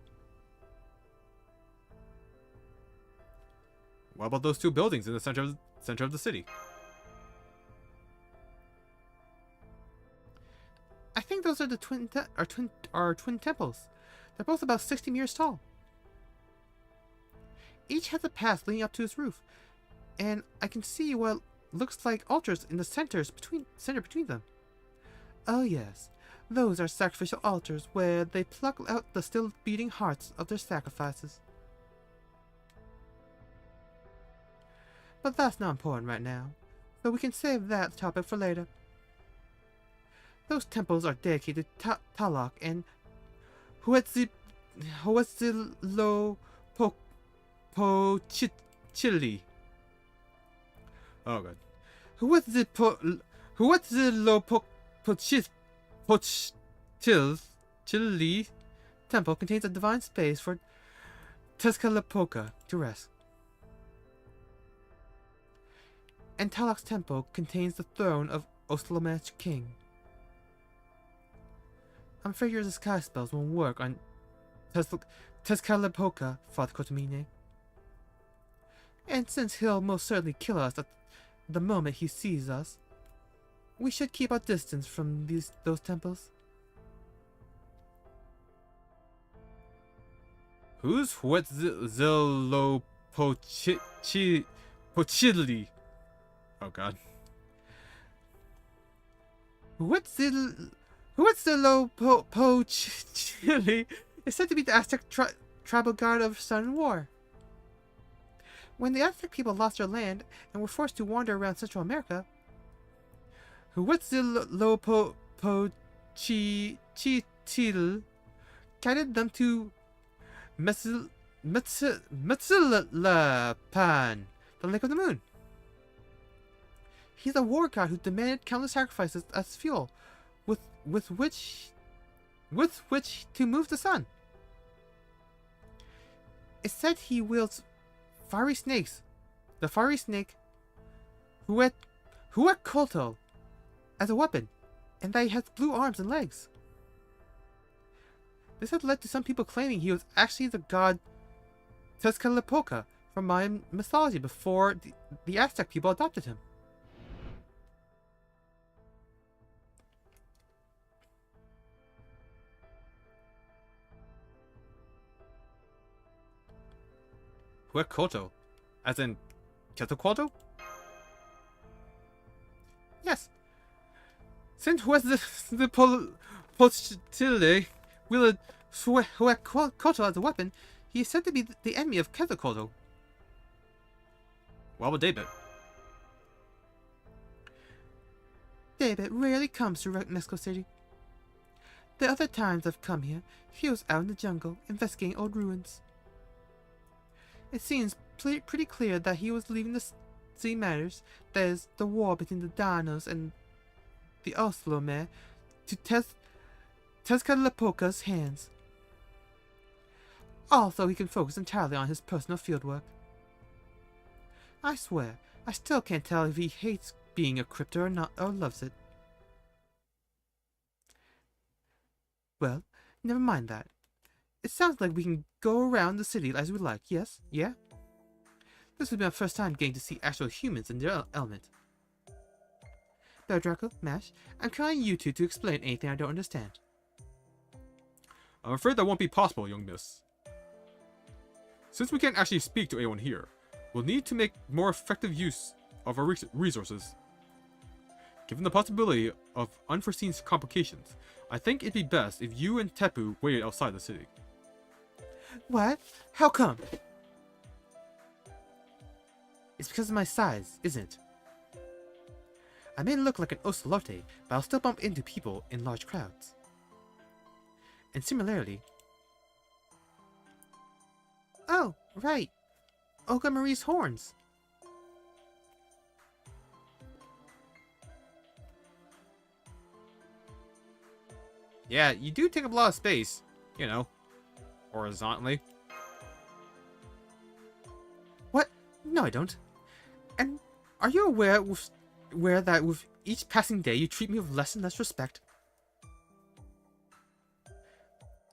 What about those two buildings in the center of the city? I think those are the twin temples. They're both about 60 meters tall. Each has a path leading up to its roof, and I can see what looks like altars in the center between them. Oh yes, those are sacrificial altars where they pluck out the still beating hearts of their sacrifices. But that's not important right now, so we can save that topic for later. Those temples are dedicated to Talok and Huitzilopochtli. Oh god. Huitzilopochtli temple contains a divine space for Tezcatlipoca to rest. And Talok's temple contains the throne of Oslamech King. I'm afraid your disguise spells won't work on Tezcatlipoca, Father Kotomine. And since he'll most certainly kill us at the moment he sees us, we should keep our distance from those temples. Who's Huitzilopochtli? Oh god. Huitzilopochtli is said to be the Aztec tribal god of sun and war. When the Aztec people lost their land and were forced to wander around Central America, Huitzilopochtli guided them to Metzalapan, the Lake of the Moon. He's a war god who demanded countless sacrifices as fuel, with which to move the sun. It's said he wields fiery snakes, the fiery snake Huacolto, as a weapon, and that he has blue arms and legs. This has led to some people claiming he was actually the god Tezcatlipoca from Mayan mythology before the Aztec people adopted him. Huacolto? As in Quetzalcoatl? Yes. Since Huitzilopochtli wielded Huacolto as a weapon, he is said to be the enemy of Quetzalcoatl. What about David? David rarely comes to Mexico City. The other times I've come here, he was out in the jungle investigating old ruins. It seems pretty clear that he was leaving the city matters, that is, the war between the Danos and the Oslome, to Tezcatlipoca's hands. Also, he can focus entirely on his personal fieldwork. I swear, I still can't tell if he hates being a crypto or not, or loves it. Well, never mind that. It sounds like we can go around the city as we like, yes? Yeah? This will be my first time getting to see actual humans in their element. Bear Draco, Mash, I'm counting you two to explain anything I don't understand. I'm afraid that won't be possible, young miss. Since we can't actually speak to anyone here, we'll need to make more effective use of our resources. Given the possibility of unforeseen complications, I think it'd be best if you and Tepu waited outside the city. What? How come? It's because of my size, isn't it? I may look like an ocelote, but I'll still bump into people in large crowds. And similarly... Oh, right. Olga Marie's horns. Yeah, you do take up a lot of space. You know, horizontally. What? No, I don't. And are you aware that with each passing day you treat me with less and less respect?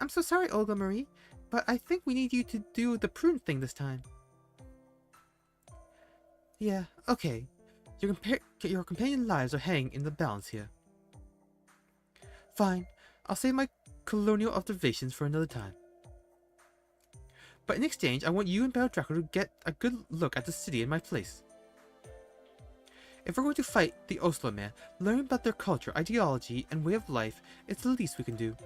I'm so sorry, Olga Marie, but I think we need you to do the prune thing this time. Yeah, okay. Your companion lives are hanging in the balance here. Fine, I'll save my colonial observations for another time. But in exchange, I want you and Baron Draco to get a good look at the city in my place. If we're going to fight the Oslo man, learn about their culture, ideology, and way of life is the least we can do.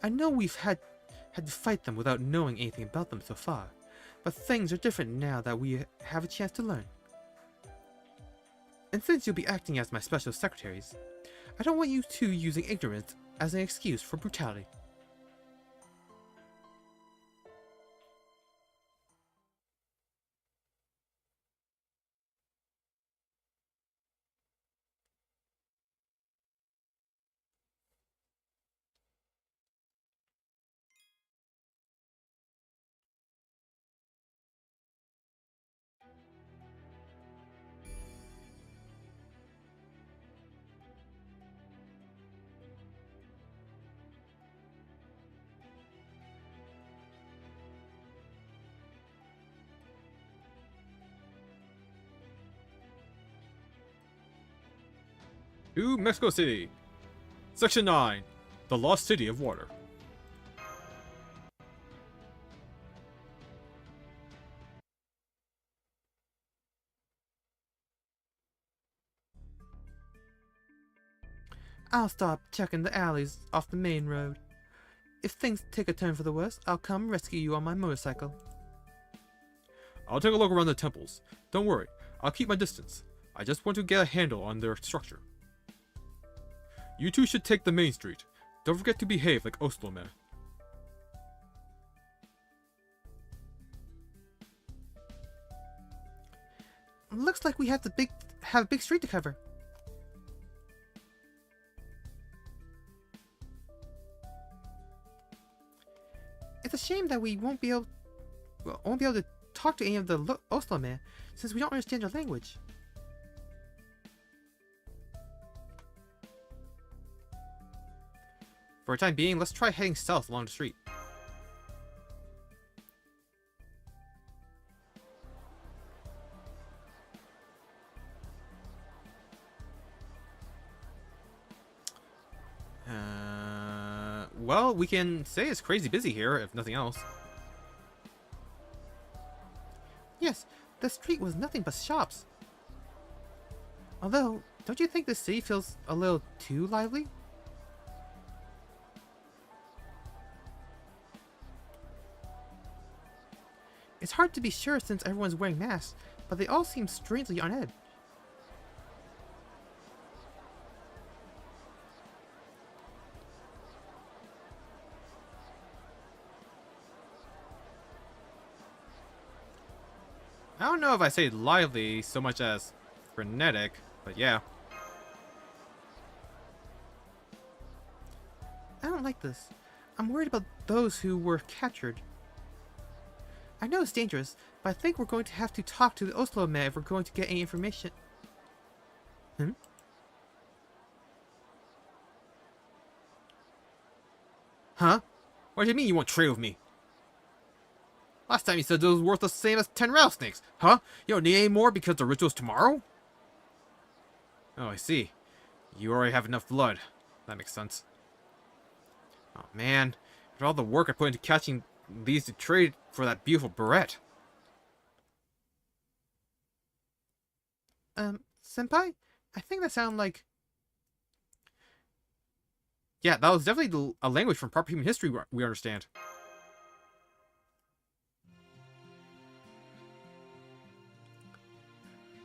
I know we've had to fight them without knowing anything about them so far, but things are different now that we have a chance to learn. And since you'll be acting as my special secretaries, I don't want you two using ignorance as an excuse for brutality. To Mexico City. Section 9. The Lost City of Water. I'll stop checking the alleys off the main road. If things take a turn for the worse, I'll come rescue you on my motorcycle. I'll take a look around the temples. Don't worry, I'll keep my distance. I just want to get a handle on their structure. You two should take the main street. Don't forget to behave like Oslo men. Looks like we have a big street to cover. It's a shame that we won't be able to talk to any of the Oslo men since we don't understand their language. For the time being, let's try heading south along the street. Well, we can say it's crazy busy here, if nothing else. Yes, the street was nothing but shops. Although, don't you think the city feels a little too lively? It's hard to be sure since everyone's wearing masks, but they all seem strangely on edge. I don't know if I say lively so much as frenetic, but yeah. I don't like this. I'm worried about those who were captured. I know it's dangerous, but I think we're going to have to talk to the Oslo man if we're going to get any information. Huh? What do you mean you won't trade with me? Last time you said it was worth the same as 10 rattlesnakes. Huh? You don't need any more because the ritual's tomorrow? Oh, I see. You already have enough blood. That makes sense. Oh man, after all the work I put into catching these to trade for that beautiful beret. Senpai? I think that sounded like... Yeah, that was definitely a language from proper human history we understand.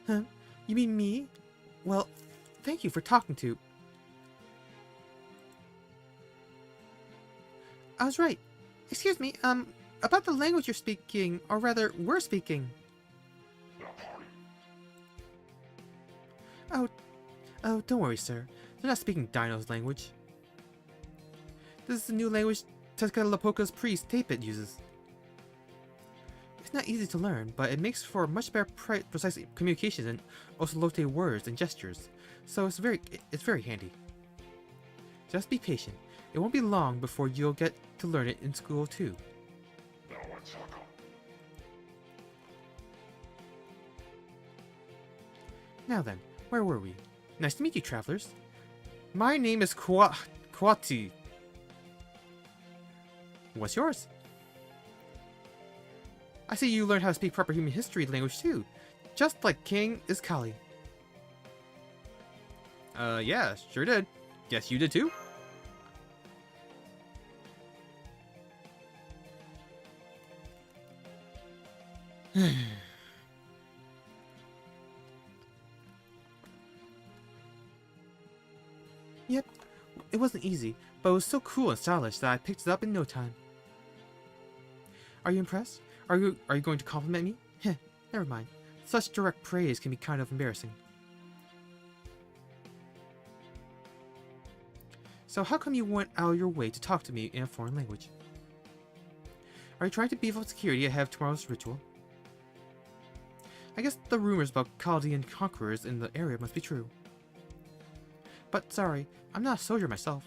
Huh? You mean me? Well, thank you for talking to... I was right. Excuse me, about the language you're speaking, or rather, we're speaking. Oh, don't worry, sir. They're not speaking Dino's language. This is the new language Tezcatlipoca's priest Tapit uses. It's not easy to learn, but it makes for much better precise communication than Ocelote words and gestures, so it's very handy. Just be patient. It won't be long before you'll get to learn it in school too. Now then, where were we? Nice to meet you, travelers. My name is Kwati. What's yours? I see you learned how to speak proper human history language too, just like King Iskali. Yeah, sure did. Guess you did too? Yep, it wasn't easy, but it was so cool and stylish that I picked it up in no time. Are you impressed? Are you going to compliment me? Heh, never mind. Such direct praise can be kind of embarrassing. So how come you went out of your way to talk to me in a foreign language? Are you trying to beef up security ahead of tomorrow's ritual? I guess the rumors about Chaldean conquerors in the area must be true. But sorry, I'm not a soldier myself.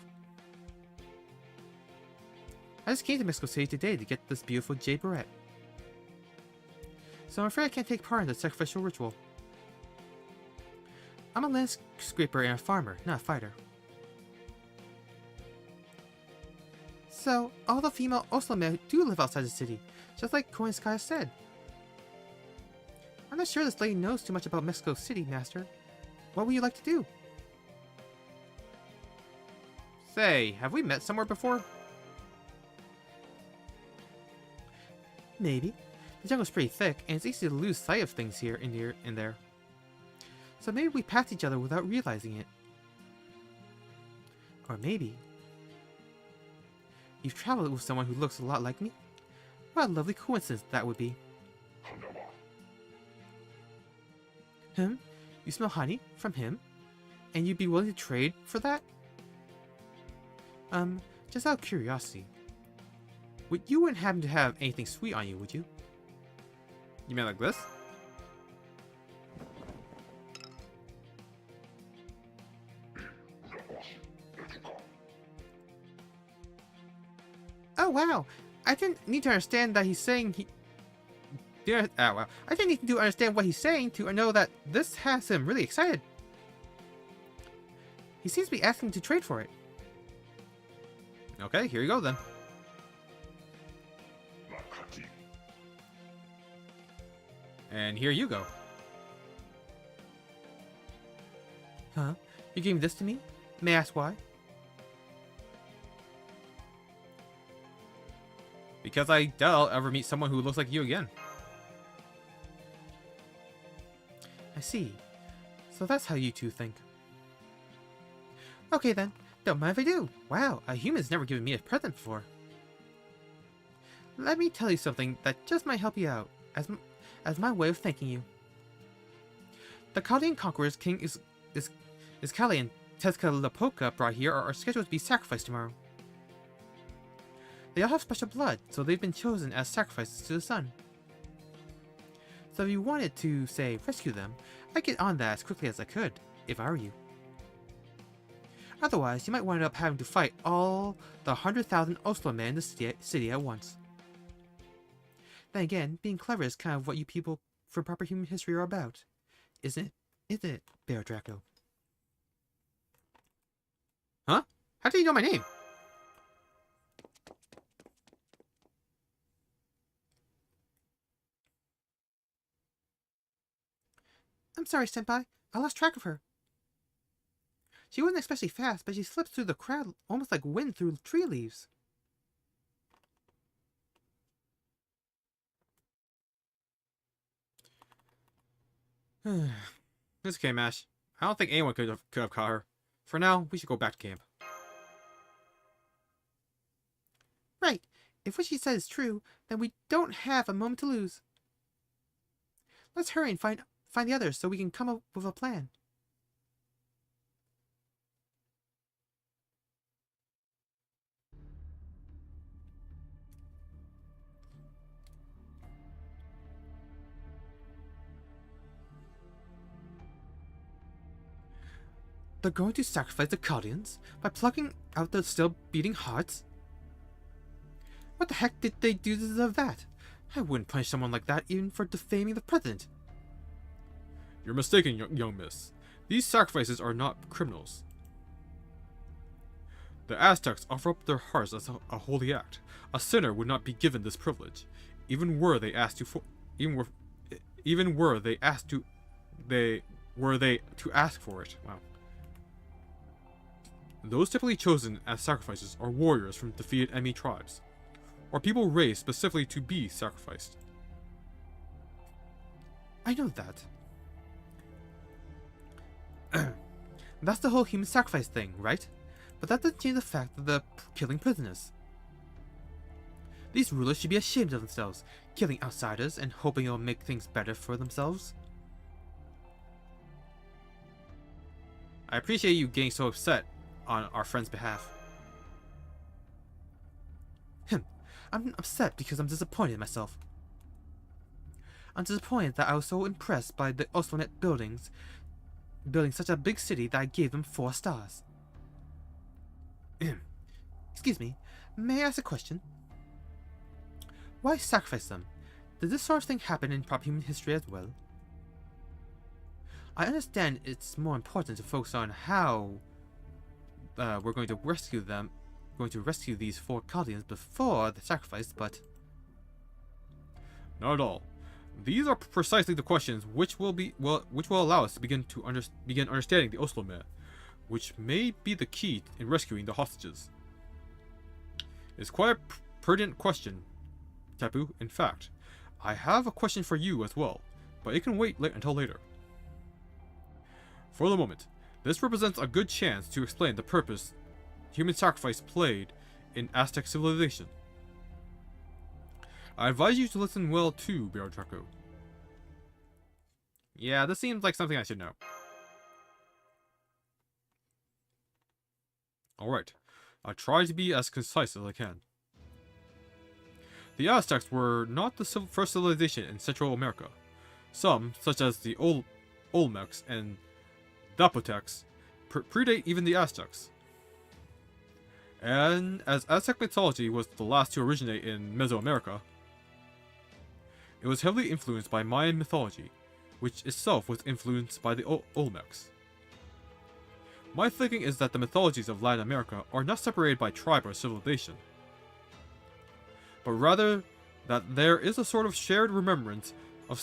I just came to Mexico City today to get this beautiful jade beret. So I'm afraid I can't take part in the sacrificial ritual. I'm a landscraper and a farmer, not a fighter. So, all the female Oslomen do live outside the city, just like Koinskaya said. I'm not sure this lady knows too much about Mexico City, Master. What would you like to do? Say, have we met somewhere before? Maybe. The jungle's pretty thick, and it's easy to lose sight of things here and there. So maybe we passed each other without realizing it. Or maybe you've traveled with someone who looks a lot like me? What a lovely coincidence that would be. You smell honey from him? And you'd be willing to trade for that? Just out of curiosity. You wouldn't happen to have anything sweet on you, would you? You mean like this? Oh wow! I didn't need to understand that he's saying he... Yeah, oh wow. I didn't need to understand what he's saying to know that this has him really excited. He seems to be asking to trade for it. Okay, here you go then. And here you go. Huh? You gave this to me? May I ask why? Because I doubt I'll ever meet someone who looks like you again. I see. So that's how you two think. Okay then, don't mind if I do. Wow, a human's never given me a present before. Let me tell you something that just might help you out, as my way of thanking you. The Chaldean conquerors King Iskali and Tezcatlipoca brought here are scheduled to be sacrificed tomorrow. They all have special blood, so they've been chosen as sacrifices to the sun. So if you wanted to, say, rescue them, I'd get on that as quickly as I could, if I were you. Otherwise, you might wind up having to fight all the 100,000 Oslo men in the city at once. Then again, being clever is kind of what you people from proper human history are about. Isn't it, Bear Draco? Huh? How do you know my name? I'm sorry, Senpai. I lost track of her. She wasn't especially fast, but she slipped through the crowd almost like wind through tree leaves. It's okay, Mash. I don't think anyone could have caught her. For now, we should go back to camp. Right. If what she said is true, then we don't have a moment to lose. Let's hurry and find the others so we can come up with a plan. They're going to sacrifice the Guardians by plucking out their still beating hearts? What the heck did they do to deserve that? I wouldn't punish someone like that even for defaming the president. You're mistaken, young miss. These sacrifices are not criminals. The Aztecs offer up their hearts as a holy act. A sinner would not be given this privilege, even were they asked to ask for it. Wow. Those typically chosen as sacrifices are warriors from defeated enemy tribes, or people raised specifically to be sacrificed. I know that. That's the whole human sacrifice thing, right? But that doesn't change the fact that they're killing prisoners. These rulers should be ashamed of themselves, killing outsiders and hoping it'll make things better for themselves. I appreciate you getting so upset on our friend's behalf. I'm upset because I'm disappointed in myself. I'm disappointed that I was so impressed by the Oslonet building such a big city that I gave them 4 stars. Excuse me, may I ask a question? Why sacrifice them? Did this sort of thing happen in proper human history as well? I understand it's more important to focus on how we're going to rescue these 4 Guardians before the sacrifice, but... Not at all. These are precisely the questions which will allow us to begin understanding the Oslomet, which may be the key in rescuing the hostages. It's quite a pertinent question, Tapu. In fact, I have a question for you as well, but it can wait until later. For the moment, this represents a good chance to explain the purpose human sacrifice played in Aztec civilization. I advise you to listen well too, Bear Draco. Yeah, this seems like something I should know. Alright, I'll try to be as concise as I can. The Aztecs were not the first civilization in Central America. Some, such as the Olmecs and Zapotecs, predate even the Aztecs. And as Aztec mythology was the last to originate in Mesoamerica, it was heavily influenced by Mayan mythology, which itself was influenced by the Olmecs. My thinking is that the mythologies of Latin America are not separated by tribe or civilization, but rather that there is a sort of shared remembrance of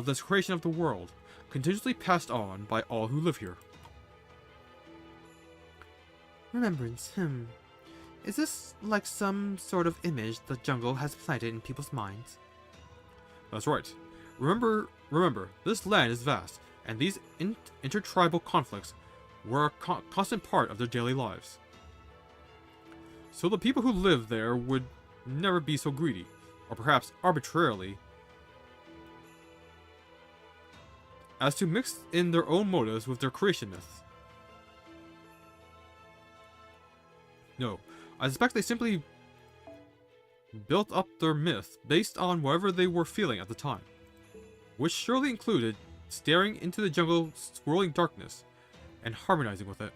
this creation of the world, continuously passed on by all who live here. Remembrance, Is this like some sort of image the jungle has planted in people's minds? That's right. Remember, this land is vast, and these intertribal conflicts were a constant part of their daily lives. So the people who lived there would never be so greedy, or perhaps arbitrarily, as to mix in their own motives with their creation myths. No, I suspect they simply built up their myth based on whatever they were feeling at the time, which surely included staring into the jungle's swirling darkness and harmonizing with it.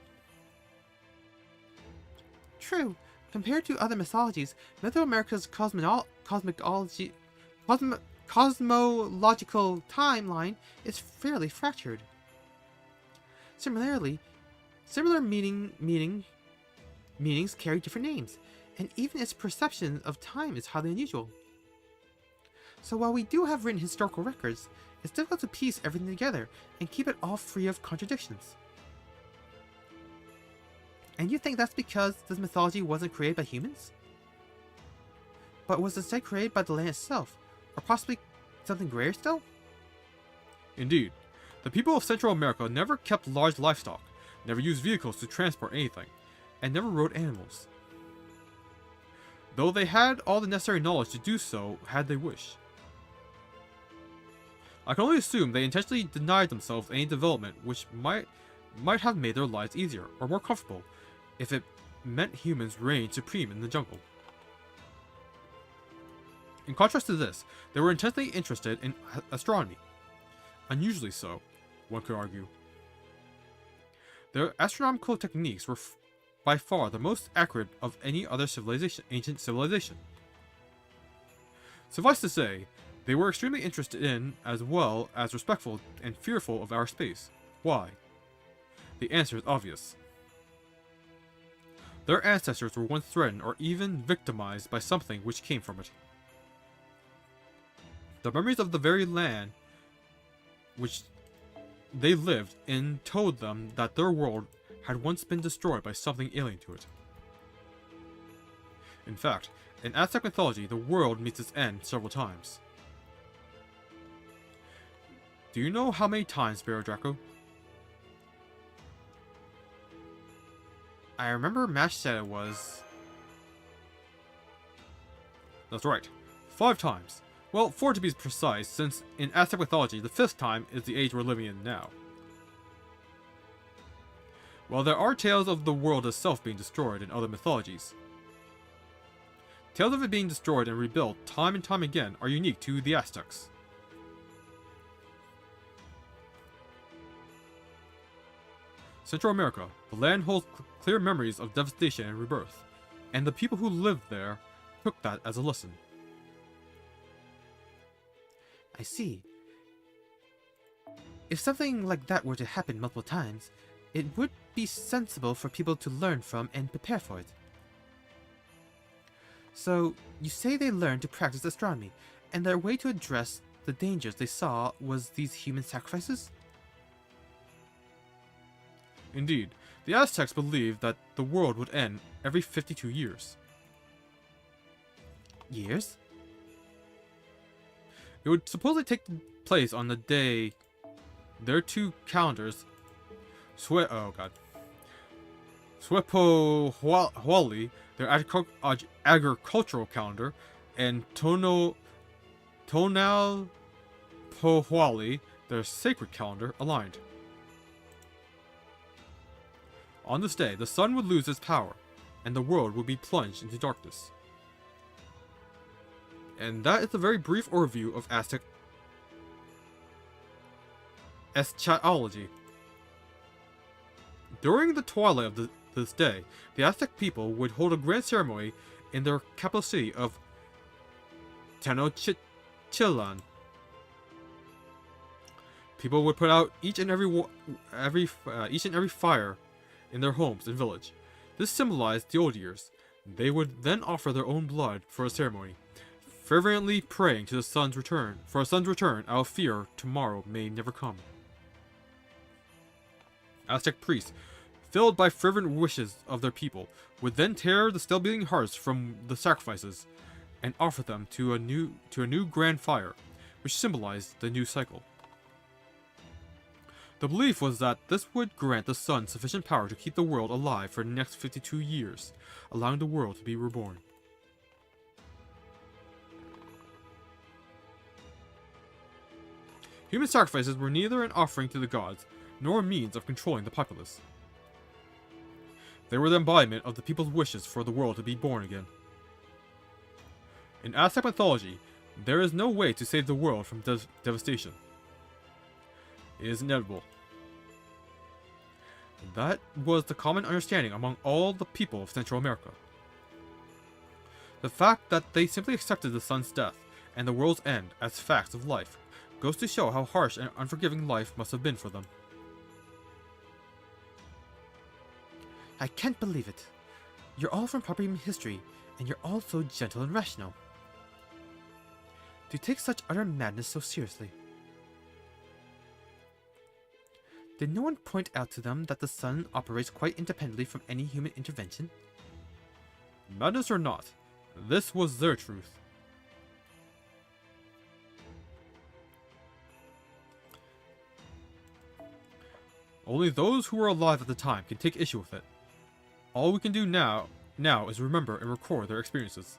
True. Compared to other mythologies, Mesoamerica's cosmological timeline is fairly fractured. Similar meanings carry different names, and even its perception of time is highly unusual. So while we do have written historical records, it's difficult to piece everything together and keep it all free of contradictions. And you think that's because this mythology wasn't created by humans? But was instead created by the land itself, or possibly something greater still? Indeed, the people of Central America never kept large livestock, never used vehicles to transport anything, and never rode animals. though they had all the necessary knowledge to do so had they wished. I can only assume they intentionally denied themselves any development which might have made their lives easier or more comfortable if it meant humans reigned supreme in the jungle. In contrast to this, they were intensely interested in astronomy. Unusually so, one could argue. Their astronomical techniques were by far the most accurate of any other ancient civilization. Suffice to say, they were extremely interested in, as well as respectful and fearful of our space. Why? The answer is obvious. Their ancestors were once threatened or even victimized by something which came from it. The memories of the very land which they lived in told them that their world had once been destroyed by something alien to it. In fact, in Aztec mythology, the world meets its end several times. Do you know how many times, Barrow Draco? I remember Mash said it was... That's right, 5 times. Well, 4 to be precise, since in Aztec mythology, the 5th time is the age we're living in now. While there are tales of the world itself being destroyed in other mythologies, tales of it being destroyed and rebuilt time and time again are unique to the Aztecs. Central America, the land holds clear memories of devastation and rebirth, and the people who lived there took that as a lesson. I see. If something like that were to happen multiple times, it would be sensible for people to learn from and prepare for it. So, you say they learned to practice astronomy, and their way to address the dangers they saw was these human sacrifices? Indeed, the Aztecs believed that the world would end every 52 years. Years? It would supposedly take place on the day their 2 calendars, Swepohuali, their agricultural calendar, and Tonalpohuali, their sacred calendar, aligned. On this day, the sun would lose its power, and the world would be plunged into darkness. And that is a very brief overview of Aztec eschatology. During the twilight of this day, the Aztec people would hold a grand ceremony in their capital city of Tenochtitlan. People would put out each and every fire in their homes and village. This symbolized the old years. They would then offer their own blood for a ceremony, fervently praying to the sun's return. For a sun's return, out of fear tomorrow may never come. Aztec priests, filled by fervent wishes of their people, would then tear the still beating hearts from the sacrifices and offer them to a new grand fire, which symbolized the new cycle. The belief was that this would grant the sun sufficient power to keep the world alive for the next 52 years, allowing the world to be reborn. Human sacrifices were neither an offering to the gods, nor a means of controlling the populace. They were the embodiment of the people's wishes for the world to be born again. In Aztec mythology, there is no way to save the world from devastation. It is inevitable. That was the common understanding among all the people of Central America. The fact that they simply accepted the sun's death and the world's end as facts of life goes to show how harsh and unforgiving life must have been for them. I can't believe it. You're all from proper human history, and you're all so gentle and rational. Do you take such utter madness so seriously? Did no one point out to them that the sun operates quite independently from any human intervention? Madness or not, this was their truth. Only those who were alive at the time can take issue with it. All we can do now is remember and record their experiences.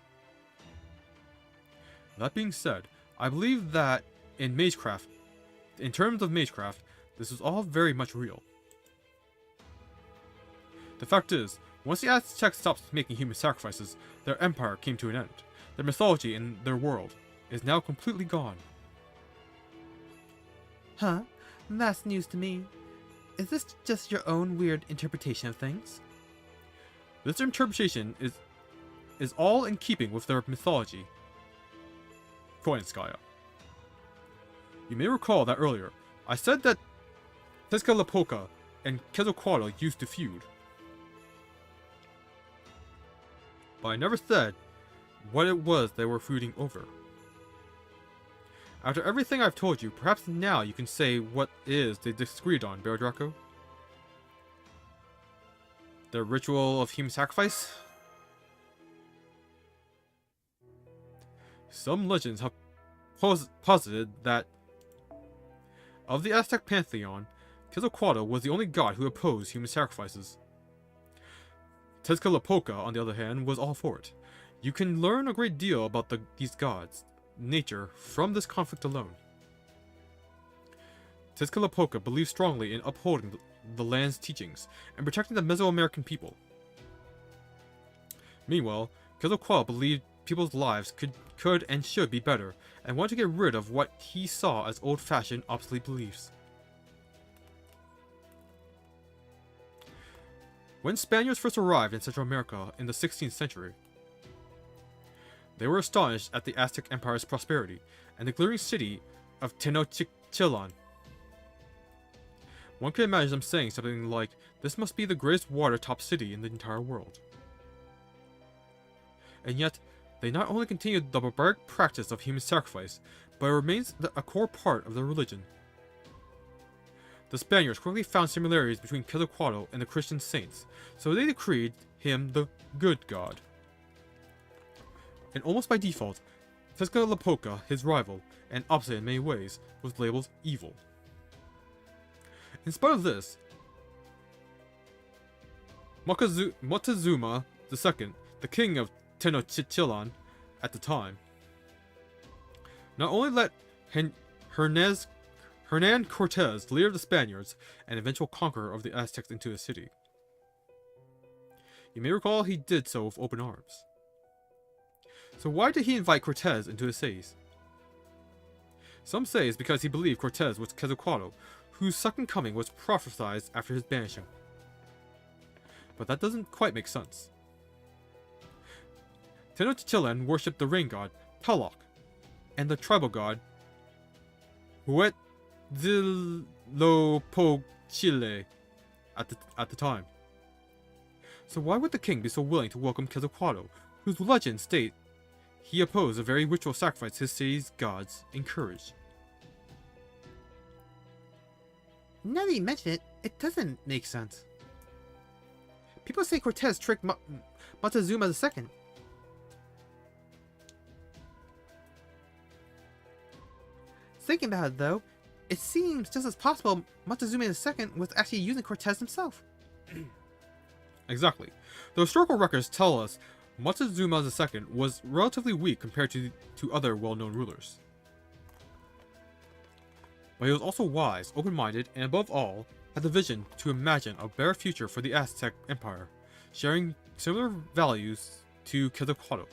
That being said, I believe that in terms of Magecraft, this is all very much real. The fact is, once the Aztecs stopped making human sacrifices, their empire came to an end. Their mythology and their world is now completely gone. Huh? That's news to me. Is this just your own weird interpretation of things? This interpretation is all in keeping with their mythology. Koenskaya. You may recall that earlier, I said that Tezcatlipoca and Quetzalcoatl used to feud. But I never said what it was they were feuding over. After everything I've told you, perhaps now you can say what it is they disagreed on, Bear Draco? The ritual of human sacrifice? Some legends have posited that of the Aztec pantheon, Quetzalcoatl was the only god who opposed human sacrifices. Tezcatlipoca, on the other hand, was all for it. You can learn a great deal about these gods' nature from this conflict alone. Tezcatlipoca believed strongly in upholding the land's teachings and protecting the Mesoamerican people. Meanwhile, Quetzalcoatl believed people's lives could and should be better, and wanted to get rid of what he saw as old-fashioned, obsolete beliefs. When Spaniards first arrived in Central America in the 16th century, they were astonished at the Aztec Empire's prosperity and the glittering city of Tenochtitlan. One could imagine them saying something like, "This must be the greatest water-top city in the entire world." And yet, they not only continued the barbaric practice of human sacrifice, but it remains a core part of their religion. The Spaniards quickly found similarities between Quetzalcoatl and the Christian saints, so they decreed him the good god. And almost by default, Tezcatlipoca, his rival, and opposite in many ways, was labeled evil. In spite of this, Moctezuma II, the king of Tenochtitlan at the time, not only let Hernan Cortez, leader of the Spaniards and eventual conqueror of the Aztecs, into the city. You may recall he did so with open arms. So why did he invite Cortez into his cities? Some say it's because he believed Cortez was Quetzalcoatl, whose second coming was prophesied after his banishing. But that doesn't quite make sense. Tenochtitlan worshipped the rain god, Tlaloc, and the tribal god, Huitzilopochtli at the time. So why would the king be so willing to welcome Quetzalcoatl, whose legends state he opposed the very ritual sacrifice his city's gods encouraged? Now that you mention it, it doesn't make sense. People say Cortez tricked Moctezuma II. Thinking about it though, it seems just as possible Moctezuma II was actually using Cortez himself. Exactly. The historical records tell us Moctezuma II was relatively weak compared to other well-known rulers. But he was also wise, open-minded, and above all, had the vision to imagine a better future for the Aztec Empire, sharing similar values to Quetzalcoatl.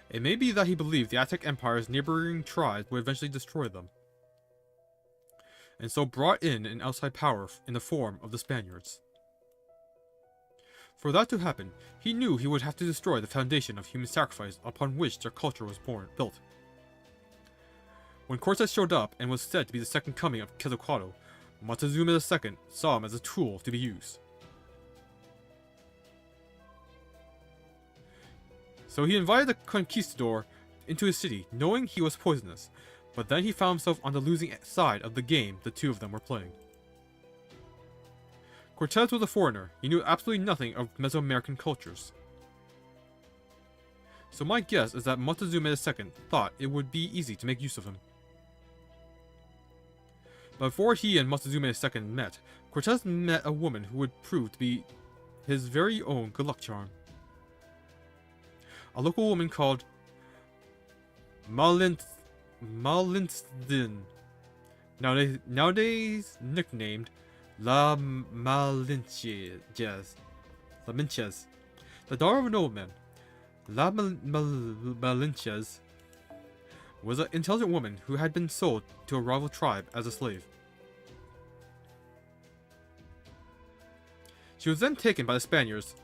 It may be that he believed the Aztec Empire's neighboring tribes would eventually destroy them, and so brought in an outside power in the form of the Spaniards. For that to happen, he knew he would have to destroy the foundation of human sacrifice upon which their culture was built. When Cortez showed up and was said to be the second coming of Quetzalcoatl, Moctezuma II saw him as a tool to be used. So he invited the conquistador into his city, knowing he was poisonous, but then he found himself on the losing side of the game the two of them were playing. Cortez was a foreigner. He knew absolutely nothing of Mesoamerican cultures. So my guess is that Moctezuma II thought it would be easy to make use of him. But before he and Moctezuma II met, Cortez met a woman who would prove to be his very own good luck charm. A local woman called Malinsden, nowadays nicknamed La Malinches. The daughter of a nobleman. La Malinches was an intelligent woman who had been sold to a rival tribe as a slave. She was then taken by the Spaniards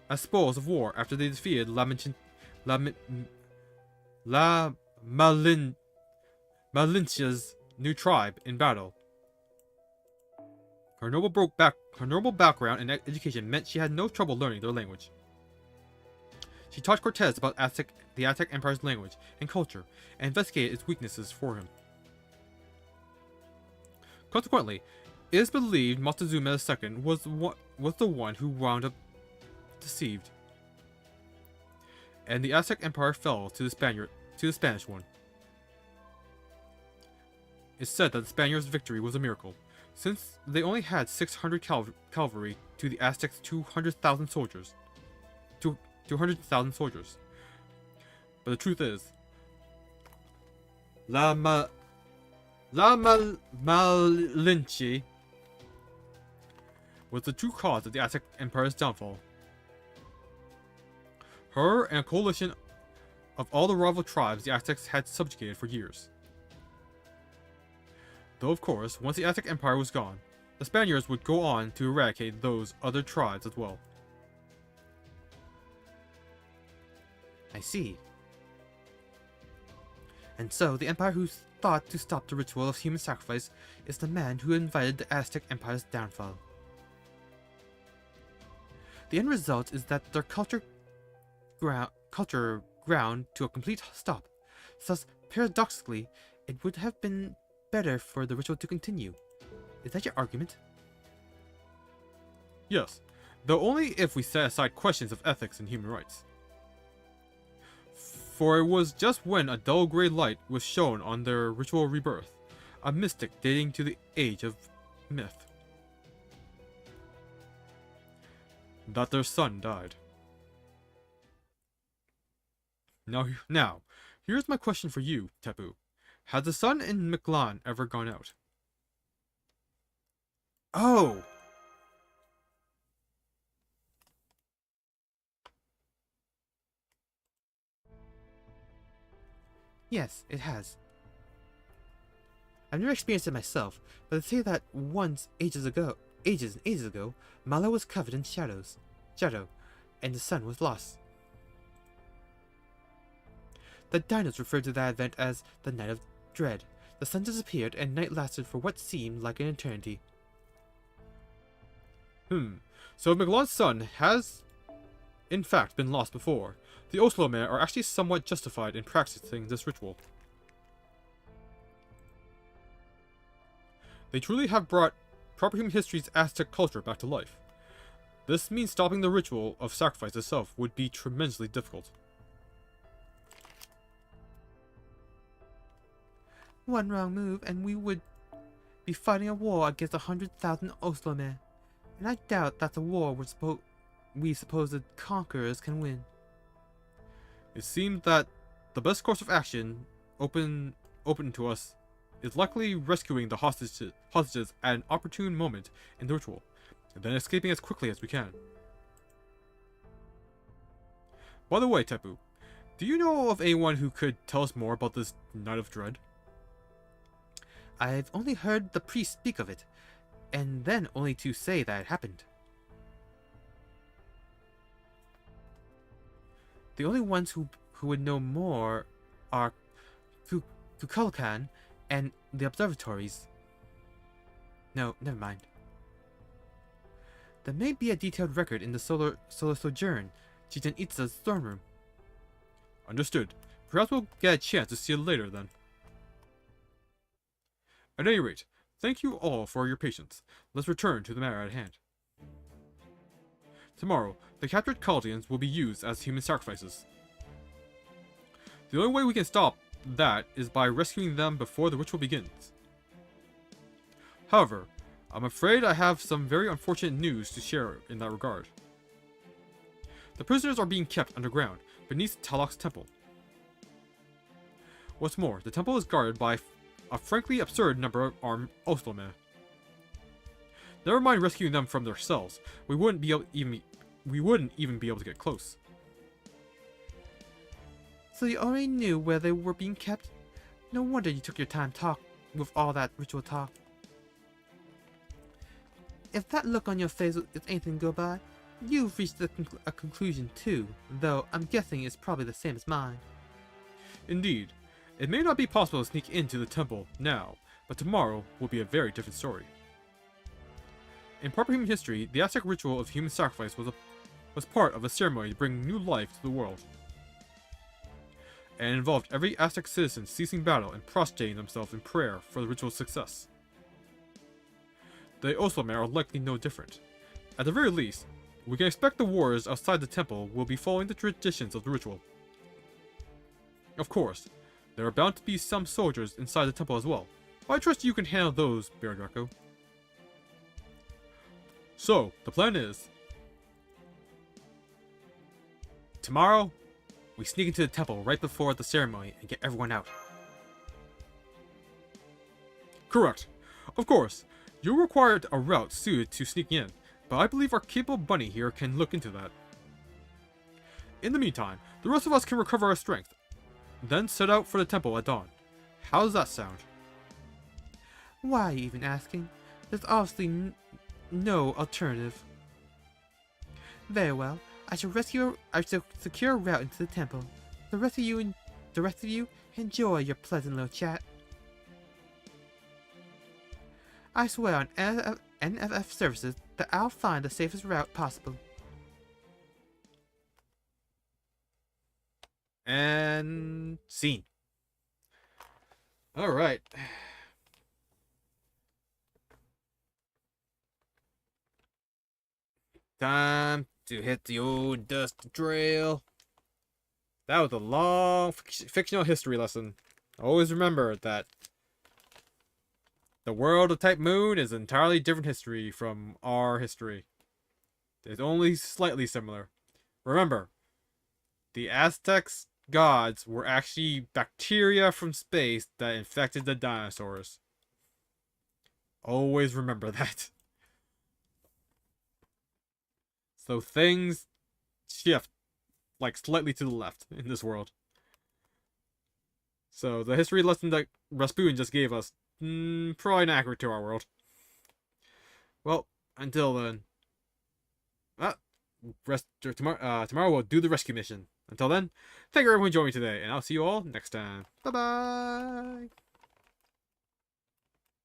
as spoils of war after they defeated Malinche's new tribe in battle. Her noble background and education meant she had no trouble learning their language. She taught Cortez about the Aztec Empire's language and culture, and investigated its weaknesses for him. Consequently, it is believed Moctezuma II was the one who wound up deceived, and the Aztec Empire fell to the Spanish one. It's said that the Spaniards' victory was a miracle, since they only had 600 cavalry to the Aztecs' 200,000 soldiers. 200,000 soldiers. But the truth is, La Malinche was the true cause of the Aztec Empire's downfall. Her and a coalition of all the rival tribes the Aztecs had subjugated for years. Though of course, once the Aztec Empire was gone, the Spaniards would go on to eradicate those other tribes as well. I see. And so, the Empire who thought to stop the ritual of human sacrifice is the man who invited the Aztec Empire's downfall. The end result is that their culture ground to a complete stop. Thus, paradoxically, it would have been better for the ritual to continue. Is that your argument? Yes, though only if we set aside questions of ethics and human rights. For it was just when a dull grey light was shown on their ritual rebirth, a mystic dating to the age of myth, that their son died. Now, here's my question for you, Tepu. Has the sun in Mictlan ever gone out? Oh! Yes, it has. I've never experienced it myself, but they say that once, ages and ages ago, Mala was covered in shadow, and the sun was lost. The dinos referred to that event as the Night of Dread. The sun disappeared, and night lasted for what seemed like an eternity. So if Mictlan's sun has, in fact, been lost before, the Oslo men are actually somewhat justified in practicing this ritual. They truly have brought proper human history's Aztec culture back to life. This means stopping the ritual of sacrifice itself would be tremendously difficult. One wrong move, and we would be fighting a war against 100,000 Oslo men. And I doubt that's a war we supposed conquerors can win. It seems that the best course of action open to us is likely rescuing the hostages at an opportune moment in the ritual, and then escaping as quickly as we can. By the way, Tepu, do you know of anyone who could tell us more about this Night of Dread? I've only heard the priest speak of it, and then only to say that it happened. The only ones who would know more are Kukulkan and the observatories. No, never mind. There may be a detailed record in the Solar Sojourn, Chichen Itza's throne room. Understood. Perhaps we'll get a chance to see it later then. At any rate, thank you all for your patience. Let's return to the matter at hand. Tomorrow, the captured Chaldeans will be used as human sacrifices. The only way we can stop that is by rescuing them before the ritual begins. However, I'm afraid I have some very unfortunate news to share in that regard. The prisoners are being kept underground, beneath Talok's temple. What's more, the temple is guarded by a frankly absurd number of armed Oslomen. Never mind rescuing them from their cells, we wouldn't even be able to get close. So you already knew where they were being kept? No wonder you took your time with all that ritual talk. If that look on your face is anything to go by, you've reached a conclusion too, though I'm guessing it's probably the same as mine. Indeed, it may not be possible to sneak into the temple now, but tomorrow will be a very different story. In proper human history, the Aztec ritual of human sacrifice was part of a ceremony to bring new life to the world, and involved every Aztec citizen ceasing battle and prostrating themselves in prayer for the ritual's success. The Oslomen are likely no different. At the very least, we can expect the warriors outside the temple will be following the traditions of the ritual. Of course, there are bound to be some soldiers inside the temple as well, but I trust you can handle those, Draco. So, the plan is... tomorrow, we sneak into the temple right before the ceremony and get everyone out. Correct. Of course, you'll require a route suited to sneaking in, but I believe our capable bunny here can look into that. In the meantime, the rest of us can recover our strength, then set out for the temple at dawn. How does that sound? Why are you even asking? There's obviously no alternative. Very well. I shall secure a route into the temple. The rest of you enjoy your pleasant little chat. I swear on NFF services that I'll find the safest route possible. And scene. Alright. Time to hit the old dust trail. That was a long fictional history lesson. Always remember that the world of Type Moon is entirely different history from our history. It's only slightly similar. Remember, the Aztecs gods were actually bacteria from space that infected the dinosaurs. Always remember that. So things shift like slightly to the left in this world. So the history lesson that Rasputin just gave us, probably not accurate to our world. Well, until then, tomorrow we'll do the rescue mission. Until then, thank you everyone for joining me today, and I'll see you all next time. Bye bye.